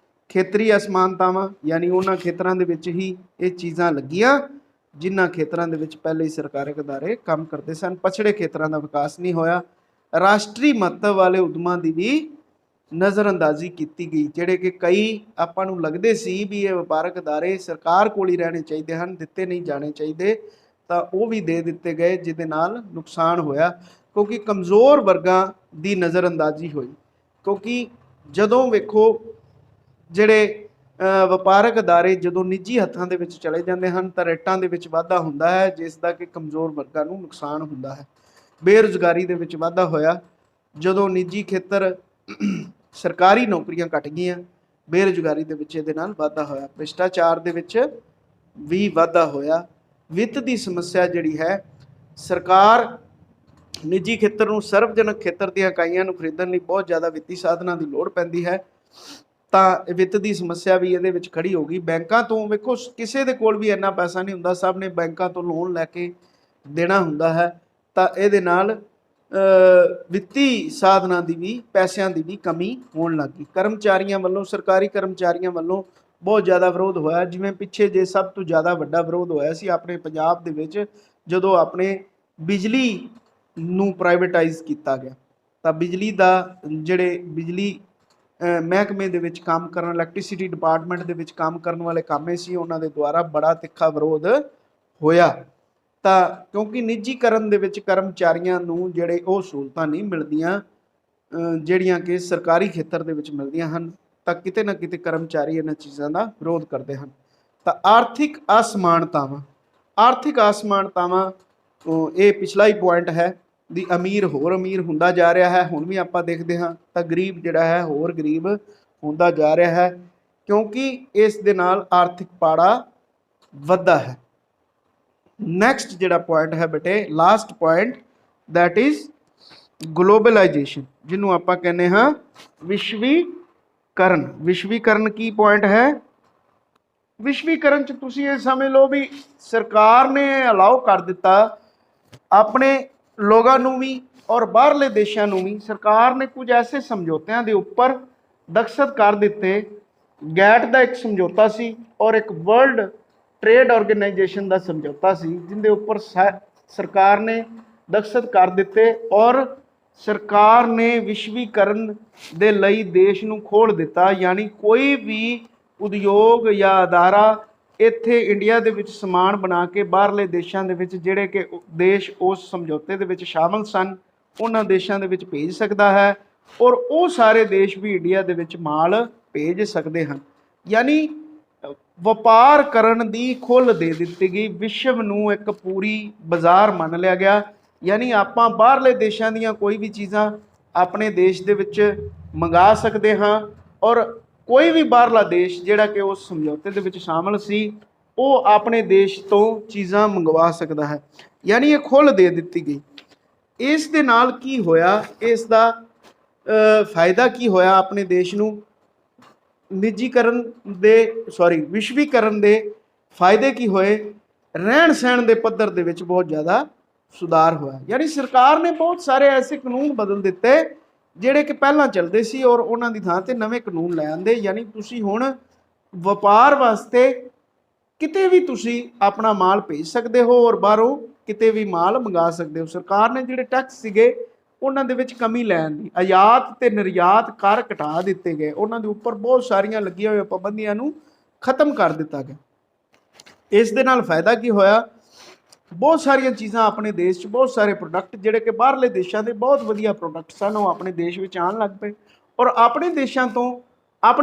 ਖੇਤਰੀ ਅਸਮਾਨਤਾਵਾਂ, ਯਾਨੀ ਉਹਨਾਂ ਖੇਤਰਾਂ ਦੇ ਵਿੱਚ ਹੀ ਇਹ ਚੀਜ਼ਾਂ ਲੱਗੀਆਂ ਜਿਨ੍ਹਾਂ ਖੇਤਰਾਂ ਦੇ ਵਿੱਚ ਪਹਿਲੇ ਹੀ ਸਰਕਾਰੀ ਅਦਾਰੇ ਕੰਮ ਕਰਦੇ ਸਨ। ਪਛੜੇ ਖੇਤਰਾਂ ਦਾ ਵਿਕਾਸ ਨਹੀਂ ਹੋਇਆ। ਰਾਸ਼ਟਰੀ ਮਹੱਤਵ ਵਾਲੇ ਉਦਮਾਂ ਦੀ ਵੀ ਨਜ਼ਰਅੰਦਾਜ਼ੀ ਕੀਤੀ ਗਈ, ਜਿਹੜੇ ਕਿ ਕਈ ਆਪਾਂ ਨੂੰ ਲੱਗਦੇ ਸੀ ਵੀ ਇਹ ਵਪਾਰਕ ਅਦਾਰੇ ਸਰਕਾਰ ਕੋਲ ਹੀ ਰਹਿਣੇ ਚਾਹੀਦੇ ਹਨ, ਦਿੱਤੇ ਨਹੀਂ ਜਾਣੇ ਚਾਹੀਦੇ, ਤਾਂ ਉਹ ਵੀ ਦੇ ਦਿੱਤੇ ਗਏ, ਜਿਹਦੇ ਨਾਲ ਨੁਕਸਾਨ ਹੋਇਆ ਕਿਉਂਕਿ ਕਮਜ਼ੋਰ ਵਰਗਾਂ ਦੀ ਨਜ਼ਰਅੰਦਾਜ਼ੀ ਹੋਈ। ਕਿਉਂਕਿ ਜਦੋਂ ਵੇਖੋ ਜਿਹੜੇ ਵਪਾਰਕ ਅਦਾਰੇ ਜਦੋਂ ਨਿੱਜੀ ਹੱਥਾਂ ਦੇ ਵਿੱਚ ਚਲੇ ਜਾਂਦੇ ਹਨ ਤਾਂ ਰੇਟਾਂ ਦੇ ਵਿੱਚ ਵਾਧਾ ਹੁੰਦਾ ਹੈ, ਜਿਸ ਦਾ ਕਿ ਕਮਜ਼ੋਰ ਵਰਗਾਂ ਨੂੰ ਨੁਕਸਾਨ ਹੁੰਦਾ ਹੈ। ਬੇਰੁਜ਼ਗਾਰੀ ਦੇ ਵਿੱਚ ਵਾਧਾ ਹੋਇਆ ਜਦੋਂ ਨਿੱਜੀ ਖੇਤਰ, ਸਰਕਾਰੀ ਨੌਕਰੀਆਂ ਘਟ ਗਈਆਂ, ਬੇਰੁਜ਼ਗਾਰੀ ਦੇ ਵਿੱਚ ਇਹਦੇ ਨਾਲ ਵਾਧਾ ਹੋਇਆ। ਭ੍ਰਿਸ਼ਟਾਚਾਰ ਦੇ ਵਿੱਚ ਵੀ ਵਾਧਾ ਹੋਇਆ। ਵਿੱਤ ਦੀ ਸਮੱਸਿਆ ਜਿਹੜੀ ਹੈ, ਸਰਕਾਰ ਨਿੱਜੀ ਖੇਤਰ ਨੂੰ ਸਰਵਜਨਕ ਖੇਤਰ ਦੀਆਂ ਇਕਾਈਆਂ ਨੂੰ ਖਰੀਦਣ ਲਈ ਬਹੁਤ ਜ਼ਿਆਦਾ ਵਿੱਤੀ ਸਾਧਨਾਂ ਦੀ ਲੋੜ ਪੈਂਦੀ ਹੈ, ਤਾਂ ਵਿੱਤ ਦੀ ਸਮੱਸਿਆ ਵੀ ਇਹਦੇ ਵਿੱਚ ਖੜੀ ਹੋ ਗਈ। ਬੈਂਕਾਂ ਤੋਂ ਵੇਖੋ ਕਿਸੇ ਦੇ ਕੋਲ ਵੀ ਇੰਨਾ ਪੈਸਾ ਨਹੀਂ ਹੁੰਦਾ, ਸਭ ਨੇ ਬੈਂਕਾਂ ਤੋਂ ਲੋਨ ਲੈ ਕੇ ਦੇਣਾ ਹੁੰਦਾ ਹੈ, ਤਾਂ ਇਹਦੇ ਨਾਲ ਵਿੱਤੀ ਸਾਧਨਾਂ ਦੀ ਵੀ, ਪੈਸਿਆਂ ਦੀ ਵੀ ਕਮੀ ਹੋਣ ਲੱਗ ਗਈ। ਕਰਮਚਾਰੀਆਂ ਵੱਲੋਂ, ਸਰਕਾਰੀ ਕਰਮਚਾਰੀਆਂ ਵੱਲੋਂ ਬਹੁਤ ਜ਼ਿਆਦਾ ਵਿਰੋਧ ਹੋਇਆ। ਜਿਵੇਂ ਪਿੱਛੇ ਜੇ ਸਭ ਤੋਂ ਜ਼ਿਆਦਾ ਵੱਡਾ ਵਿਰੋਧ ਹੋਇਆ ਸੀ ਆਪਣੇ ਪੰਜਾਬ ਦੇ ਵਿੱਚ, ਜਦੋਂ ਆਪਣੇ ਬਿਜਲੀ ਨੂੰ ਪ੍ਰਾਈਵੇਟਾਈਜ਼ ਕੀਤਾ ਗਿਆ, ਤਾਂ ਬਿਜਲੀ ਦਾ ਜਿਹੜੇ ਬਿਜਲੀ ਮਹਿਕਮੇ ਦੇ ਵਿੱਚ ਕੰਮ ਕਰਨ, ਇਲੈਕਟ੍ਰਿਸਿਟੀ ਡਿਪਾਰਟਮੈਂਟ ਦੇ ਵਿੱਚ ਕੰਮ ਕਰਨ ਵਾਲੇ ਕਾਮੇ ਸੀ, ਉਹਨਾਂ ਦੇ ਦੁਆਰਾ ਬੜਾ ਤਿੱਖਾ ਵਿਰੋਧ ਹੋਇਆ। ਤਾਂ ਕਿਉਂਕਿ ਨਿੱਜੀਕਰਨ ਦੇ ਵਿੱਚ ਕਰਮਚਾਰੀਆਂ ਨੂੰ ਜਿਹੜੇ ਉਹ ਸਹੂਲਤਾਂ ਨਹੀਂ ਮਿਲਦੀਆਂ ਜਿਹੜੀਆਂ ਕਿ ਸਰਕਾਰੀ ਖੇਤਰ ਦੇ ਵਿੱਚ ਮਿਲਦੀਆਂ ਹਨ, ਤਾਂ ਕਿਤੇ ਨਾ ਕਿਤੇ ਕਰਮਚਾਰੀ ਇਹਨਾਂ ਚੀਜ਼ਾਂ ਦਾ ਵਿਰੋਧ ਕਰਦੇ ਹਨ। ਤਾਂ ਆਰਥਿਕ ਅਸਮਾਨਤਾਵਾਂ, ਆਰਥਿਕ ਅਸਮਾਨਤਾਵਾਂ ਇਹ ਪਿਛਲਾ ਹੀ ਪੁਆਇੰਟ ਹੈ ਵੀ ਅਮੀਰ ਹੋਰ ਅਮੀਰ ਹੁੰਦਾ ਜਾ ਰਿਹਾ ਹੈ। ਹੁਣ ਵੀ ਆਪਾਂ ਦੇਖਦੇ ਹਾਂ ਤਾਂ ਗਰੀਬ ਜਿਹੜਾ ਹੈ ਹੋਰ ਗਰੀਬ ਹੁੰਦਾ ਜਾ ਰਿਹਾ ਹੈ, ਕਿਉਂਕਿ ਇਸ ਦੇ ਨਾਲ ਆਰਥਿਕ ਪਾੜਾ ਵੱਧਦਾ ਹੈ। ਨੈਕਸਟ ਜਿਹੜਾ ਪੁਆਇੰਟ ਹੈ ਬੇਟੇ, last point, that is globalisation, ਜਿਹਨੂੰ ਆਪਾਂ ਕਹਿੰਦੇ ਹਾਂ ਵਿਸ਼ਵੀਕਰਨ। ਵਿਸ਼ਵੀਕਰਨ ਕੀ ਪੁਆਇੰਟ ਹੈ? ਵਿਸ਼ਵੀਕਰਨ 'ਚ ਤੁਸੀਂ ਇਹ ਸਮਝ ਲਓ ਵੀ ਸਰਕਾਰ ਨੇ ਅਲਾਓ ਕਰ ਦਿੱਤਾ ਆਪਣੇ ਲੋਕਾਂ ਨੂੰ ਵੀ ਔਰ ਬਾਹਰਲੇ ਦੇਸ਼ਾਂ ਨੂੰ ਵੀ। ਸਰਕਾਰ ਨੇ ਕੁਝ ਐਸੇ ਸਮਝੌਤਿਆਂ ਦੇ ਉੱਪਰ ਦਸਤਖਤ ਕਰ ਦਿੱਤੇ। ਗੈਟ ਦਾ ਇੱਕ ਸਮਝੌਤਾ ਸੀ ਔਰ ਇੱਕ ਵਰਲਡ ਟ੍ਰੇਡ ਆਰਗੇਨਾਈਜੇਸ਼ਨ ਦਾ ਸਮਝੌਤਾ ਸੀ, ਜਿਹਦੇ ਉੱਪਰ ਸਰਕਾਰ ਨੇ ਦਸਤਖਤ ਕਰ ਦਿੱਤੇ ਔਰ ਸਰਕਾਰ ਨੇ ਵਿਸ਼ਵੀਕਰਨ ਦੇ ਲਈ ਦੇਸ਼ ਨੂੰ ਖੋਲ੍ਹ ਦਿੱਤਾ। ਯਾਨੀ ਕੋਈ ਵੀ ਉਦਯੋਗ ਜਾਂ ਅਦਾਰਾ ਇੱਥੇ ਇੰਡੀਆ ਦੇ ਵਿੱਚ ਸਮਾਨ ਬਣਾ ਕੇ ਬਾਹਰਲੇ ਦੇਸ਼ਾਂ ਦੇ ਵਿੱਚ, ਜਿਹੜੇ ਕਿ ਦੇਸ਼ ਉਸ ਸਮਝੌਤੇ ਦੇ ਵਿੱਚ ਸ਼ਾਮਲ ਸਨ, ਉਹਨਾਂ ਦੇਸ਼ਾਂ ਦੇ ਵਿੱਚ ਭੇਜ ਸਕਦਾ ਹੈ ਔਰ ਉਹ ਸਾਰੇ ਦੇਸ਼ ਵੀ ਇੰਡੀਆ ਦੇ ਵਿੱਚ ਮਾਲ ਭੇਜ ਸਕਦੇ ਹਨ। ਯਾਨੀ ਵਪਾਰ ਕਰਨ ਦੀ ਖੁੱਲ੍ਹ ਦੇ ਦਿੱਤੀ ਗਈ, ਵਿਸ਼ਵ ਨੂੰ ਇੱਕ ਪੂਰੀ ਬਾਜ਼ਾਰ ਮੰਨ ਲਿਆ ਗਿਆ। ਯਾਨੀ ਆਪਾਂ ਬਾਹਰਲੇ ਦੇਸ਼ਾਂ ਦੀਆਂ ਕੋਈ ਵੀ ਚੀਜ਼ਾਂ ਆਪਣੇ ਦੇਸ਼ ਦੇ ਵਿੱਚ ਮੰਗਾ ਸਕਦੇ ਹਾਂ ਔਰ ਕੋਈ ਵੀ ਬਾਹਰਲਾ ਦੇਸ਼ ਜਿਹੜਾ ਕਿ ਉਸ ਸਮਝੌਤੇ ਦੇ ਵਿੱਚ ਸ਼ਾਮਲ ਸੀ, ਉਹ ਆਪਣੇ ਦੇਸ਼ ਤੋਂ ਚੀਜ਼ਾਂ ਮੰਗਵਾ ਸਕਦਾ ਹੈ। ਯਾਨੀ ਇਹ ਖੁੱਲ੍ਹ ਦੇ ਦਿੱਤੀ ਗਈ। ਇਸ ਦੇ ਨਾਲ ਕੀ ਹੋਇਆ, ਇਸ ਦਾ ਫਾਇਦਾ ਕੀ ਹੋਇਆ ਆਪਣੇ ਦੇਸ਼ ਨੂੰ? ਵਿਸ਼ਵੀਕਰਨ ਦੇ ਫਾਇਦੇ ਕੀ ਹੋਏ? ਰਹਿਣ ਸਹਿਣ ਦੇ ਪੱਧਰ ਦੇ ਵਿੱਚ ਬਹੁਤ ਜ਼ਿਆਦਾ ਸੁਧਾਰ ਹੋਇਆ। ਯਾਨੀ ਸਰਕਾਰ ਨੇ ਬਹੁਤ ਸਾਰੇ ਐਸੇ ਕਾਨੂੰਨ ਬਦਲ ਦਿੱਤੇ ਜਿਹੜੇ ਕਿ ਪਹਿਲਾਂ ਚੱਲਦੇ ਸੀ ਔਰ ਉਹਨਾਂ ਦੀ ਥਾਂ ਤੇ ਨਵੇਂ ਕਾਨੂੰਨ ਲੈ ਆਂਦੇ। ਯਾਨੀ ਤੁਸੀਂ ਹੁਣ ਵਪਾਰ ਵਾਸਤੇ ਕਿਤੇ ਵੀ ਤੁਸੀਂ ਆਪਣਾ ਮਾਲ ਭੇਜ ਸਕਦੇ ਹੋ ਔਰ ਬਾਹਰੋਂ ਕਿਤੇ ਵੀ ਮਾਲ ਮੰਗਾ ਸਕਦੇ ਹੋ। ਸਰਕਾਰ ਨੇ ਜਿਹੜੇ ਟੈਕਸ ਸੀਗੇ ਉਹਨਾਂ ਦੇ ਵਿੱਚ ਕਮੀ ਲੈਣ ਦੀ, ਆਯਾਤ ਤੇ ਨਿਰਯਾਤ ਕਰ ਘਟਾ ਦਿੱਤੇ ਗਏ, ਉਹਨਾਂ ਦੇ ਉੱਪਰ ਬਹੁਤ ਸਾਰੀਆਂ ਲੱਗੀਆਂ ਹੋਈਆਂ ਪਾਬੰਦੀਆਂ ਨੂੰ ਖਤਮ ਕਰ ਦਿੱਤਾ ਗਿਆ। ਇਸ ਦੇ ਨਾਲ ਫਾਇਦਾ ਕੀ ਹੋਇਆ? ਬਹੁਤ ਸਾਰੀਆਂ ਚੀਜ਼ਾਂ ਆਪਣੇ ਦੇਸ਼ 'ਚ, ਬਹੁਤ ਸਾਰੇ ਪ੍ਰੋਡਕਟ ਜਿਹੜੇ ਕਿ ਬਾਹਰਲੇ ਦੇਸ਼ਾਂ ਦੇ ਬਹੁਤ ਵਧੀਆ ਪ੍ਰੋਡਕਟ ਸਨ, ਉਹ ਆਪਣੇ ਦੇਸ਼ ਵਿੱਚ ਆਉਣ ਲੱਗ ਪਏ ਔਰ ਆਪਣੇ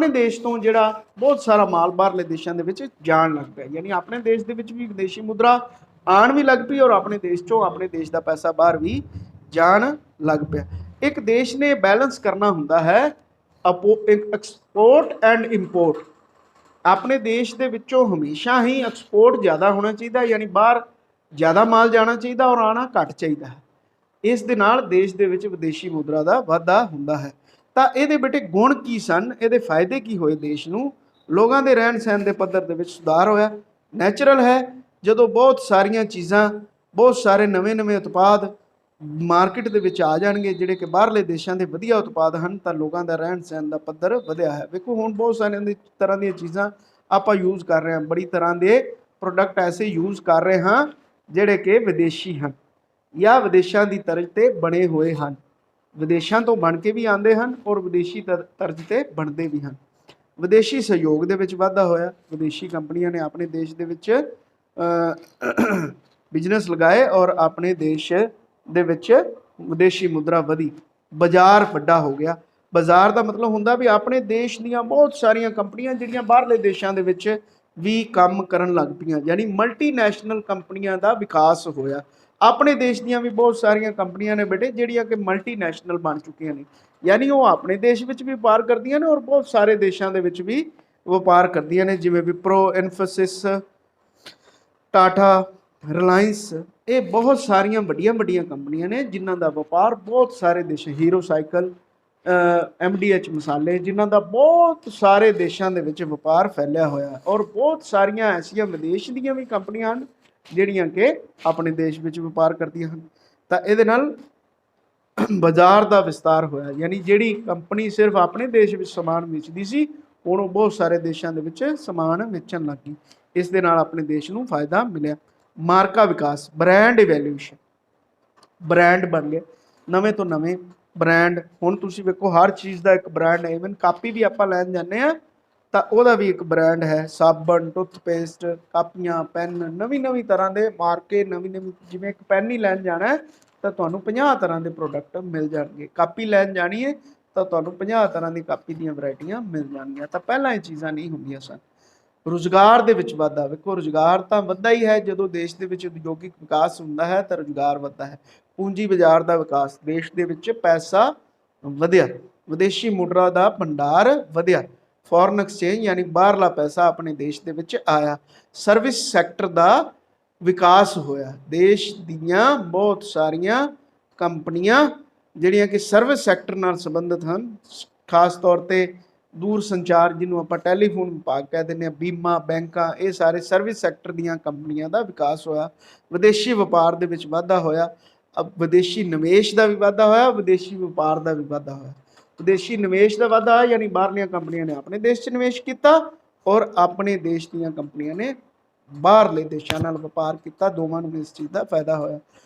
ਦੇਸ਼ ਤੋਂ ਜਿਹੜਾ ਬਹੁਤ ਸਾਰਾ ਮਾਲ ਬਾਹਰਲੇ ਦੇਸ਼ਾਂ ਦੇ ਵਿੱਚ ਜਾਣ ਲੱਗ ਪਿਆ। ਯਾਨੀ ਆਪਣੇ ਦੇਸ਼ ਦੇ ਵਿੱਚ ਵੀ ਵਿਦੇਸ਼ੀ ਮੁਦਰਾ ਆਉਣ ਵੀ ਲੱਗ ਪਈ ਔਰ ਆਪਣੇ ਦੇਸ਼ 'ਚੋਂ ਆਪਣੇ ਦੇਸ਼ ਦਾ ਪੈਸਾ ਬਾਹਰ ਵੀ ਜਾਣ ਲੱਗ ਪਿਆ। ਇੱਕ ਦੇਸ਼ ਨੇ ਬੈਲੈਂਸ ਕਰਨਾ ਹੁੰਦਾ ਹੈ ਐਕਸਪੋਰਟ ਐਂਡ ਇੰਪੋਰਟ। ਆਪਣੇ ਦੇਸ਼ ਦੇ ਵਿੱਚੋਂ ਹਮੇਸ਼ਾ ਹੀ ਐਕਸਪੋਰਟ ਜ਼ਿਆਦਾ ਹੋਣਾ ਚਾਹੀਦਾ, ਯਾਨੀ ਬਾਹਰ ਜ਼ਿਆਦਾ ਮਾਲ ਜਾਣਾ ਚਾਹੀਦਾ ਔਰ ਆਉਣਾ ਘੱਟ ਚਾਹੀਦਾ ਹੈ। ਇਸ ਦੇ ਨਾਲ ਦੇਸ਼ ਦੇ ਵਿੱਚ ਵਿਦੇਸ਼ੀ ਮੁਦਰਾ ਦਾ ਵਾਧਾ ਹੁੰਦਾ ਹੈ। ਤਾਂ ਇਹਦੇ ਬੇਟੇ ਗੁਣ ਕੀ ਸਨ, ਇਹਦੇ ਫਾਇਦੇ ਕੀ ਹੋਏ ਦੇਸ਼ ਨੂੰ? ਲੋਕਾਂ ਦੇ ਰਹਿਣ ਸਹਿਣ ਦੇ ਪੱਧਰ ਦੇ ਵਿੱਚ ਸੁਧਾਰ ਹੋਇਆ। ਨੈਚੁਰਲ ਹੈ, ਜਦੋਂ ਬਹੁਤ ਸਾਰੀਆਂ ਚੀਜ਼ਾਂ, ਬਹੁਤ ਸਾਰੇ ਨਵੇਂ ਉਤਪਾਦ ਮਾਰਕੀਟ ਦੇ ਵਿੱਚ ਆ ਜਾਣਗੇ, ਜਿਹੜੇ ਕਿ ਬਾਹਰਲੇ ਦੇਸ਼ਾਂ ਦੇ ਵਧੀਆ ਉਤਪਾਦ ਹਨ, ਤਾਂ ਲੋਕਾਂ ਦਾ ਰਹਿਣ ਸਹਿਣ ਦਾ ਪੱਧਰ ਵਧਿਆ ਹੈ। ਵੇਖੋ ਹੁਣ ਬਹੁਤ ਸਾਰੀਆਂ ਤਰ੍ਹਾਂ ਦੀਆਂ ਚੀਜ਼ਾਂ ਆਪਾਂ ਯੂਜ਼ ਕਰ ਰਹੇ ਹਾਂ, ਬੜੀ ਤਰ੍ਹਾਂ ਦੇ ਪ੍ਰੋਡਕਟ ਐਸੇ ਯੂਜ਼ ਕਰ ਰਹੇ ਹਾਂ ਜਿਹੜੇ ਕਿ ਵਿਦੇਸ਼ੀ ਹਨ ਜਾਂ ਵਿਦੇਸ਼ਾਂ ਦੀ ਤਰਜ਼ ਤੇ ਬਣੇ ਹੋਏ ਹਨ। ਵਿਦੇਸ਼ਾਂ ਤੋਂ ਬਣ ਕੇ ਵੀ ਆਉਂਦੇ ਹਨ ਔਰ ਵਿਦੇਸ਼ੀ ਤਰਜ਼ ਤੇ ਬਣਦੇ ਵੀ ਹਨ। ਵਿਦੇਸ਼ੀ ਸਹਿਯੋਗ ਦੇ ਵਿੱਚ ਵਾਧਾ ਹੋਇਆ, ਵਿਦੇਸ਼ੀ ਕੰਪਨੀਆਂ ਨੇ ਆਪਣੇ ਦੇਸ਼ ਦੇ ਵਿੱਚ ਬਿਜ਼ਨਸ ਲਗਾਏ ਔਰ ਆਪਣੇ ਦੇਸ਼ ਦੇ ਵਿੱਚ ਵਿਦੇਸ਼ੀ ਮੁਦਰਾ ਵਧੀ, ਬਾਜ਼ਾਰ ਵੱਡਾ ਹੋ ਗਿਆ। ਬਾਜ਼ਾਰ ਦਾ ਮਤਲਬ ਹੁੰਦਾ ਵੀ ਆਪਣੇ ਦੇਸ਼ ਦੀਆਂ ਬਹੁਤ ਸਾਰੀਆਂ ਕੰਪਨੀਆਂ ਜਿਹੜੀਆਂ ਬਾਹਰਲੇ ਦੇਸ਼ਾਂ ਦੇ ਵਿੱਚ ਵੀ ਕੰਮ ਕਰਨ ਲੱਗ ਪਈਆਂ, ਯਾਨੀ ਮਲਟੀਨੈਸ਼ਨਲ ਕੰਪਨੀਆਂ ਦਾ ਵਿਕਾਸ ਹੋਇਆ। ਆਪਣੇ ਦੇਸ਼ ਦੀਆਂ ਵੀ ਬਹੁਤ ਸਾਰੀਆਂ ਕੰਪਨੀਆਂ ਨੇ ਬੇਟੇ ਜਿਹੜੀਆਂ ਕਿ ਮਲਟੀਨੈਸ਼ਨਲ ਬਣ ਚੁੱਕੀਆਂ ਨੇ, ਯਾਨੀ ਉਹ ਆਪਣੇ ਦੇਸ਼ ਵਿੱਚ ਵੀ ਵਪਾਰ ਕਰਦੀਆਂ ਨੇ ਔਰ ਬਹੁਤ ਸਾਰੇ ਦੇਸ਼ਾਂ ਦੇ ਵਿੱਚ ਵੀ ਵਪਾਰ ਕਰਦੀਆਂ ਨੇ, ਜਿਵੇਂ ਵਿਪਰੋ, ਇਨਫੋਸਿਸ, ਟਾਟਾ, ਰਿਲਾਇੰਸ, ਇਹ ਬਹੁਤ ਸਾਰੀਆਂ ਵੱਡੀਆਂ ਵੱਡੀਆਂ ਕੰਪਨੀਆਂ ਨੇ ਜਿਨ੍ਹਾਂ ਦਾ ਵਪਾਰ ਬਹੁਤ ਸਾਰੇ ਦੇਸ਼, ਹੀਰੋ ਸਾਈਕਲ, MDH ਮਸਾਲੇ, ਜਿਨ੍ਹਾਂ ਦਾ ਬਹੁਤ ਸਾਰੇ ਦੇਸ਼ਾਂ ਦੇ ਵਿੱਚ ਵਪਾਰ ਫੈਲਿਆ ਹੋਇਆ। ਔਰ ਬਹੁਤ ਸਾਰੀਆਂ ਐਸੀਆਂ ਵਿਦੇਸ਼ ਦੀਆਂ ਵੀ ਕੰਪਨੀਆਂ ਹਨ ਜਿਹੜੀਆਂ ਕਿ ਆਪਣੇ ਦੇਸ਼ ਵਿੱਚ ਵਪਾਰ ਕਰਦੀਆਂ ਹਨ। ਤਾਂ ਇਹਦੇ ਨਾਲ ਬਾਜ਼ਾਰ ਦਾ ਵਿਸਤਾਰ ਹੋਇਆ, ਯਾਨੀ ਜਿਹੜੀ ਕੰਪਨੀ ਸਿਰਫ ਆਪਣੇ ਦੇਸ਼ ਵਿੱਚ ਸਮਾਨ ਵੇਚਦੀ ਸੀ, ਹੁਣ ਉਹ ਬਹੁਤ ਸਾਰੇ ਦੇਸ਼ਾਂ ਦੇ ਵਿੱਚ ਸਮਾਨ ਵੇਚਣ ਲੱਗ ਗਈ। ਇਸ ਦੇ ਨਾਲ ਆਪਣੇ ਦੇਸ਼ ਨੂੰ ਫਾਇਦਾ ਮਿਲਿਆ। ਮਾਰਕਾ ਵਿਕਾਸ, ਬ੍ਰਾਂਡ ਇਵੈਲਿਊਸ਼ਨ, ਬ੍ਰਾਂਡ ਬਣ ਗਏ, ਨਵੇਂ ਤੋਂ ਨਵੇਂ ਬ੍ਰਾਂਡ। ਹੁਣ ਤੁਸੀਂ ਵੇਖੋ ਹਰ ਚੀਜ਼ ਦਾ ਇੱਕ ਬ੍ਰਾਂਡ ਹੈ, ਇਵਨ ਕਾਪੀ ਵੀ ਆਪਾਂ ਲੈਣ ਜਾਂਦੇ ਹਾਂ ਤਾਂ ਉਹਦਾ ਵੀ ਇੱਕ ਬ੍ਰਾਂਡ ਹੈ। ਸਾਬਣ, ਟੁੱਥਪੇਸਟ, ਕਾਪੀਆਂ, ਪੈਨ, ਨਵੀਂ ਨਵੀਂ ਤਰ੍ਹਾਂ ਦੇ ਮਾਰਕੇ, ਨਵੀਂ ਨਵੀਂ, ਜਿਵੇਂ ਇੱਕ ਪੈਨ ਹੀ ਲੈਣ ਜਾਣਾ ਹੈ ਤਾਂ ਤੁਹਾਨੂੰ 50 ਤਰ੍ਹਾਂ ਦੇ ਪ੍ਰੋਡਕਟ ਮਿਲ ਜਾਣਗੇ। ਕਾਪੀ ਲੈਣ ਜਾਣੀ ਹੈ ਤਾਂ ਤੁਹਾਨੂੰ 50 ਤਰ੍ਹਾਂ ਦੀ ਕਾਪੀ ਦੀਆਂ ਵੈਰਾਈਟੀਆਂ ਮਿਲ ਜਾਣਗੀਆਂ। ਤਾਂ ਪਹਿਲਾਂ ਇਹ ਚੀਜ਼ਾਂ ਨਹੀਂ ਹੁੰਦੀਆਂ ਸਨ। ਰੁਜ਼ਗਾਰ ਦੇ ਵਿੱਚ ਵਾਧਾ, ਵੇਖੋ ਰੁਜ਼ਗਾਰ ਤਾਂ ਵੱਧਦਾ ਹੀ ਹੈ, ਜਦੋਂ ਦੇਸ਼ ਦੇ ਵਿੱਚ ਉਦਯੋਗਿਕ ਵਿਕਾਸ ਹੁੰਦਾ ਹੈ ਤਾਂ ਰੁਜ਼ਗਾਰ ਵੱਧਦਾ ਹੈ। ਪੂੰਜੀ ਬਾਜ਼ਾਰ ਦਾ ਵਿਕਾਸ, ਦੇਸ਼ ਦੇ ਵਿੱਚ ਪੈਸਾ ਵਧਿਆ, ਵਿਦੇਸ਼ੀ ਮੁਦਰਾ ਦਾ ਭੰਡਾਰ ਵਧਿਆ, ਫੋਰਨ ਐਕਸਚੇਂਜ ਯਾਨੀ ਬਾਹਰਲਾ ਪੈਸਾ ਆਪਣੇ ਦੇਸ਼ ਦੇ ਵਿੱਚ ਆਇਆ। ਸਰਵਿਸ ਸੈਕਟਰ ਦਾ ਵਿਕਾਸ ਹੋਇਆ, ਦੇਸ਼ ਦੀਆਂ ਬਹੁਤ ਸਾਰੀਆਂ ਕੰਪਨੀਆਂ ਜਿਹੜੀਆਂ ਕਿ ਸਰਵਿਸ ਸੈਕਟਰ ਨਾਲ ਸੰਬੰਧਿਤ ਹਨ, ਖਾਸ ਤੌਰ ਤੇ ਦੂਰ ਸੰਚਾਰ ਜਿਹਨੂੰ ਆਪਾਂ ਟੈਲੀਫੋਨ ਵਿਭਾਗ ਕਹਿ ਦਿੰਦੇ ਹਾਂ, ਬੀਮਾ, ਬੈਂਕਾਂ, ਇਹ ਸਾਰੇ ਸਰਵਿਸ ਸੈਕਟਰ ਦੀਆਂ ਕੰਪਨੀਆਂ ਦਾ ਵਿਕਾਸ ਹੋਇਆ। ਵਿਦੇਸ਼ੀ ਵਪਾਰ ਦੇ ਵਿੱਚ ਵਾਧਾ ਹੋਇਆ, ਵਿਦੇਸ਼ੀ ਨਿਵੇਸ਼ ਦਾ ਵੀ ਵਾਧਾ ਹੋਇਆ, ਵਿਦੇਸ਼ੀ ਵਪਾਰ ਦਾ ਵੀ ਵਾਧਾ ਹੋਇਆ। ਵਿਦੇਸ਼ੀ ਨਿਵੇਸ਼ ਦਾ ਵਾਧਾ ਯਾਨੀ ਬਾਹਰਲੀਆਂ ਕੰਪਨੀਆਂ ਨੇ ਆਪਣੇ ਦੇਸ਼ 'ਚ ਨਿਵੇਸ਼ ਕੀਤਾ ਔਰ ਆਪਣੇ ਦੇਸ਼ ਦੀਆਂ ਕੰਪਨੀਆਂ ਨੇ ਬਾਹਰਲੇ ਦੇਸ਼ਾਂ ਨਾਲ ਵਪਾਰ ਕੀਤਾ, ਦੋਵਾਂ ਨੂੰ ਇਸ ਚੀਜ਼ ਦਾ ਫਾਇਦਾ ਹੋਇਆ।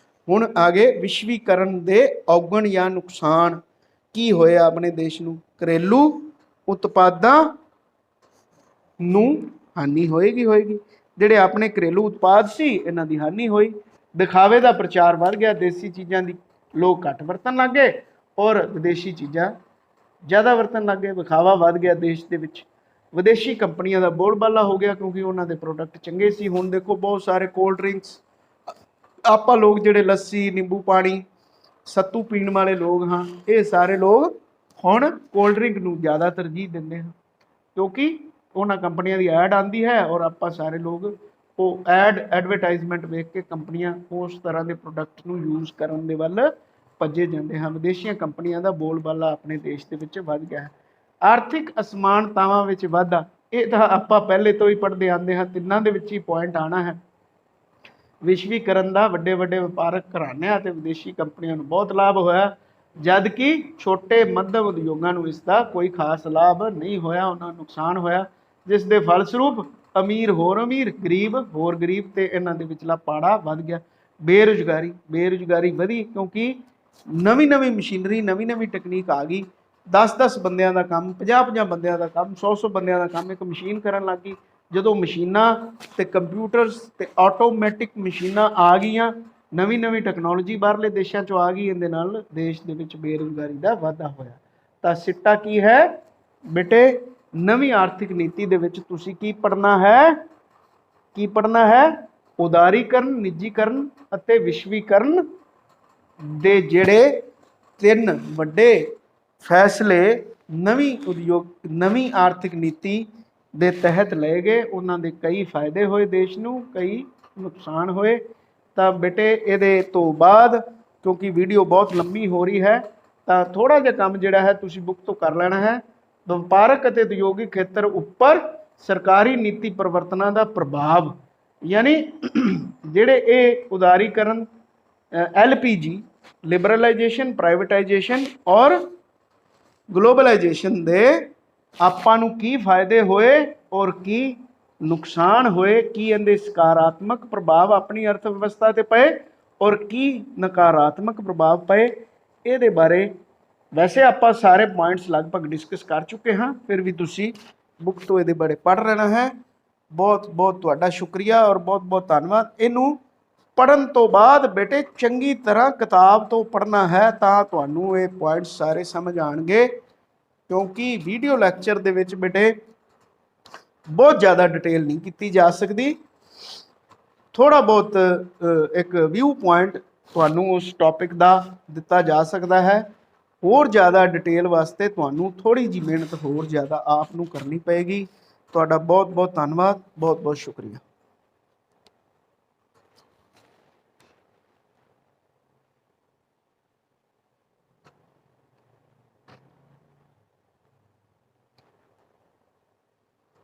ਹੁਣ ਆਗੇ ਵਿਸ਼ਵੀਕਰਨ ਦੇ ਔਗਣ ਜਾਂ ਨੁਕਸਾਨ ਕੀ ਹੋਇਆ ਆਪਣੇ ਦੇਸ਼ ਨੂੰ। ਘਰੇਲੂ ਉਤਪਾਦਾਂ ਨੂੰ ਹਾਨੀ ਹੋਏਗੀ ਜਿਹੜੇ ਆਪਣੇ ਘਰੇਲੂ ਉਤਪਾਦ ਸੀ ਇਹਨਾਂ ਦੀ ਹਾਨੀ ਹੋਈ। ਦਿਖਾਵੇ ਦਾ ਪ੍ਰਚਾਰ ਵੱਧ ਗਿਆ, ਦੇਸੀ ਚੀਜ਼ਾਂ ਦੀ ਲੋਕ ਘੱਟ ਵਰਤਣ ਲੱਗ ਗਏ ਔਰ ਵਿਦੇਸ਼ੀ ਚੀਜ਼ਾਂ ਜ਼ਿਆਦਾ ਵਰਤਣ ਲੱਗ ਗਏ। ਵਿਖਾਵਾ ਵੱਧ ਗਿਆ ਦੇਸ਼ ਦੇ ਵਿੱਚ, ਵਿਦੇਸ਼ੀ ਕੰਪਨੀਆਂ ਦਾ ਬੋਲਬਾਲਾ ਹੋ ਗਿਆ ਕਿਉਂਕਿ ਉਹਨਾਂ ਦੇ ਪ੍ਰੋਡਕਟ ਚੰਗੇ ਸੀ। ਹੁਣ ਦੇਖੋ ਬਹੁਤ ਸਾਰੇ ਕੋਲਡ ਡਰਿੰਕਸ, ਆਪਾਂ ਲੋਕ ਜਿਹੜੇ ਲੱਸੀ, ਨਿੰਬੂ ਪਾਣੀ, ਸੱਤੂ ਪੀਣ ਵਾਲੇ ਲੋਕ ਹਾਂ, ਇਹ ਸਾਰੇ ਲੋਕ ਹੁਣ ਕੋਲਡ ਡਰਿੰਕ ਨੂੰ ਜ਼ਿਆਦਾ ਤਰਜੀਹ ਦਿੰਦੇ ਹਨ ਕਿਉਂਕਿ ਉਹਨਾਂ ਕੰਪਨੀਆਂ ਦੀ ਐਡ ਆਉਂਦੀ ਹੈ ਔਰ ਆਪਾਂ ਸਾਰੇ ਲੋਕ ਉਹ ਐਡਵਰਟਾਈਜ਼ਮੈਂਟ ਵੇਖ ਕੇ ਕੰਪਨੀਆਂ ਉਸ ਤਰ੍ਹਾਂ ਦੇ ਪ੍ਰੋਡਕਟ ਨੂੰ ਯੂਜ਼ ਕਰਨ ਦੇ ਵੱਲ ਭੱਜੇ ਜਾਂਦੇ ਹਨ। ਵਿਦੇਸ਼ੀਆਂ ਕੰਪਨੀਆਂ ਦਾ ਬੋਲਬਾਲਾ ਆਪਣੇ ਦੇਸ਼ ਦੇ ਵਿੱਚ ਵੱਧ ਗਿਆ ਹੈ। ਆਰਥਿਕ ਅਸਮਾਨਤਾਵਾਂ ਵਿੱਚ ਵਾਧਾ, ਇਹ ਤਾਂ ਆਪਾਂ ਪਹਿਲੇ ਤੋਂ ਹੀ ਪੜ੍ਹਦੇ ਆਉਂਦੇ ਹਾਂ, ਤਿੰਨਾਂ ਦੇ ਵਿੱਚ ਹੀ ਪੁਆਇੰਟ ਆਉਣਾ ਹੈ। ਵਿਸ਼ਵੀਕਰਨ ਦਾ ਵੱਡੇ ਵੱਡੇ ਵਪਾਰਕ ਘਰਾਣਿਆਂ ਅਤੇ ਵਿਦੇਸ਼ੀ ਕੰਪਨੀਆਂ ਨੂੰ ਬਹੁਤ ਲਾਭ ਹੋਇਆ, ਜਦ ਕਿ ਛੋਟੇ ਮੱਧਮ ਉਦਯੋਗਾਂ ਨੂੰ ਇਸ ਦਾ ਕੋਈ ਖਾਸ ਲਾਭ ਨਹੀਂ ਹੋਇਆ, ਉਹਨਾਂ ਨੂੰ ਨੁਕਸਾਨ ਹੋਇਆ, ਜਿਸ ਦੇ ਫਲਸਰੂਪ ਅਮੀਰ ਹੋਰ ਅਮੀਰ, ਗਰੀਬ ਹੋਰ ਗਰੀਬ ਤੇ ਇਹਨਾਂ ਦੇ ਵਿਚਲਾ ਪਾੜਾ ਵੱਧ ਗਿਆ। ਬੇਰੁਜ਼ਗਾਰੀ ਵਧੀ ਕਿਉਂਕਿ ਨਵੀਂ ਨਵੀਂ ਮਸ਼ੀਨਰੀ, ਨਵੀਂ ਨਵੀਂ ਟੈਕਨੀਕ ਆ ਗਈ। 10-10 ਬੰਦਿਆਂ ਦਾ ਕੰਮ, 50-50 ਬੰਦਿਆਂ ਦਾ ਕੰਮ, 100-100 ਬੰਦਿਆਂ ਦਾ ਕੰਮ ਇੱਕ ਮਸ਼ੀਨ ਕਰਨ ਲੱਗ ਗਈ। ਜਦੋਂ ਮਸ਼ੀਨਾਂ ਤੇ ਕੰਪਿਊਟਰਸ ਤੇ ਆਟੋਮੈਟਿਕ ਮਸ਼ੀਨਾਂ ਆ ਗਈਆਂ, ਨਵੀਂ ਨਵੀਂ ਟੈਕਨੋਲੋਜੀ ਬਾਹਰਲੇ ਦੇਸ਼ਾਂ 'ਚੋਂ ਆ ਗਈ, ਇਹਦੇ ਨਾਲ ਦੇਸ਼ ਦੇ ਵਿੱਚ ਬੇਰੁਜ਼ਗਾਰੀ ਦਾ ਵਾਧਾ ਹੋਇਆ। ਤਾਂ ਸਿੱਟਾ ਕੀ ਹੈ ਬੇਟੇ, ਨਵੀਂ ਆਰਥਿਕ ਨੀਤੀ ਦੇ ਵਿੱਚ ਤੁਸੀਂ ਕੀ ਪੜ੍ਹਨਾ ਹੈ? ਉਦਾਰੀਕਰਨ, ਨਿੱਜੀਕਰਨ ਅਤੇ ਵਿਸ਼ਵੀਕਰਨ ਦੇ ਜਿਹੜੇ 3 ਵੱਡੇ ਫੈਸਲੇ ਨਵੀਂ ਆਰਥਿਕ ਨੀਤੀ ਦੇ ਤਹਿਤ ਲਏ ਗਏ, ਉਹਨਾਂ ਦੇ ਕਈ ਫਾਇਦੇ ਹੋਏ ਦੇਸ਼ ਨੂੰ, ਕਈ ਨੁਕਸਾਨ ਹੋਏ। ਤਾਂ ਬੇਟੇ ਇਹਦੇ ਤੋਂ ਬਾਅਦ ਕਿਉਂਕਿ ਵੀਡੀਓ ਬਹੁਤ ਲੰਮੀ ਹੋ ਰਹੀ ਹੈ ਤਾਂ ਥੋੜ੍ਹਾ ਜਿਹਾ ਕੰਮ ਜਿਹੜਾ ਹੈ ਤੁਸੀਂ ਬੁੱਕ ਤੋਂ ਕਰ ਲੈਣਾ ਹੈ। ਵਪਾਰਕ ਅਤੇ ਉਦਯੋਗਿਕ ਖੇਤਰ ਉੱਪਰ ਸਰਕਾਰੀ ਨੀਤੀ ਪਰਿਵਰਤਨਾਂ ਦਾ ਪ੍ਰਭਾਵ, ਯਾਨੀ ਜਿਹੜੇ ਇਹ ਉਦਾਰੀਕਰਨ, LPG ਲਿਬਰਲਾਈਜੇਸ਼ਨ, ਪ੍ਰਾਈਵੇਟਾਈਜੇਸ਼ਨ ਔਰ ਗਲੋਬਲਾਈਜੇਸ਼ਨ ਦੇ ਆਪਾਂ ਨੂੰ ਕੀ ਫਾਇਦੇ ਹੋਏ ਔਰ ਕੀ ਨੁਕਸਾਨ ਹੋਏ, ਕੀ ਇਹਦੇ ਸਕਾਰਾਤਮਕ ਪ੍ਰਭਾਵ ਆਪਣੀ ਅਰਥ ਵਿਵਸਥਾ ਤੇ ਪਏ ਔਰ ਕੀ ਨਕਾਰਾਤਮਕ ਪ੍ਰਭਾਵ ਪਏ, ਇਹਦੇ ਬਾਰੇ ਵੈਸੇ ਆਪਾਂ ਸਾਰੇ ਪੁਆਇੰਟਸ ਲਗਭਗ ਡਿਸਕਸ ਕਰ ਚੁੱਕੇ ਹਾਂ, ਫਿਰ ਵੀ ਤੁਸੀਂ ਬੁੱਕ ਤੋਂ ਇਹਦੇ ਬਾਰੇ ਪੜ੍ਹ ਲੈਣਾ ਹੈ। ਬਹੁਤ ਬਹੁਤ ਤੁਹਾਡਾ ਸ਼ੁਕਰੀਆ ਔਰ ਬਹੁਤ ਬਹੁਤ ਧੰਨਵਾਦ। ਇਹਨੂੰ ਪੜ੍ਹਨ ਤੋਂ ਬਾਅਦ ਬੇਟੇ ਚੰਗੀ ਤਰ੍ਹਾਂ ਕਿਤਾਬ ਤੋਂ ਪੜ੍ਹਨਾ ਹੈ ਤਾਂ ਤੁਹਾਨੂੰ ਇਹ ਪੁਆਇੰਟਸ ਸਾਰੇ ਸਮਝ ਆਉਣਗੇ, ਕਿਉਂਕਿ ਵੀਡੀਓ ਲੈਕਚਰ ਦੇ ਵਿੱਚ ਬੇਟੇ ਬਹੁਤ ਜ਼ਿਆਦਾ ਡਿਟੇਲ ਨਹੀਂ ਕੀਤੀ ਜਾ ਸਕਦੀ। ਥੋੜ੍ਹਾ ਬਹੁਤ ਇੱਕ ਵਿਊ ਪੁਆਇੰਟ ਤੁਹਾਨੂੰ ਉਸ ਟੌਪਿਕ ਦਾ ਦਿੱਤਾ ਜਾ ਸਕਦਾ ਹੈ। ਹੋਰ ਜ਼ਿਆਦਾ ਡਿਟੇਲ ਵਾਸਤੇ ਤੁਹਾਨੂੰ ਥੋੜ੍ਹੀ ਜਿਹੀ ਮਿਹਨਤ ਹੋਰ ਜ਼ਿਆਦਾ ਆਪ ਨੂੰ ਕਰਨੀ ਪਏਗੀ। ਤੁਹਾਡਾ ਬਹੁਤ ਬਹੁਤ ਧੰਨਵਾਦ, ਬਹੁਤ ਬਹੁਤ ਸ਼ੁਕਰੀਆ।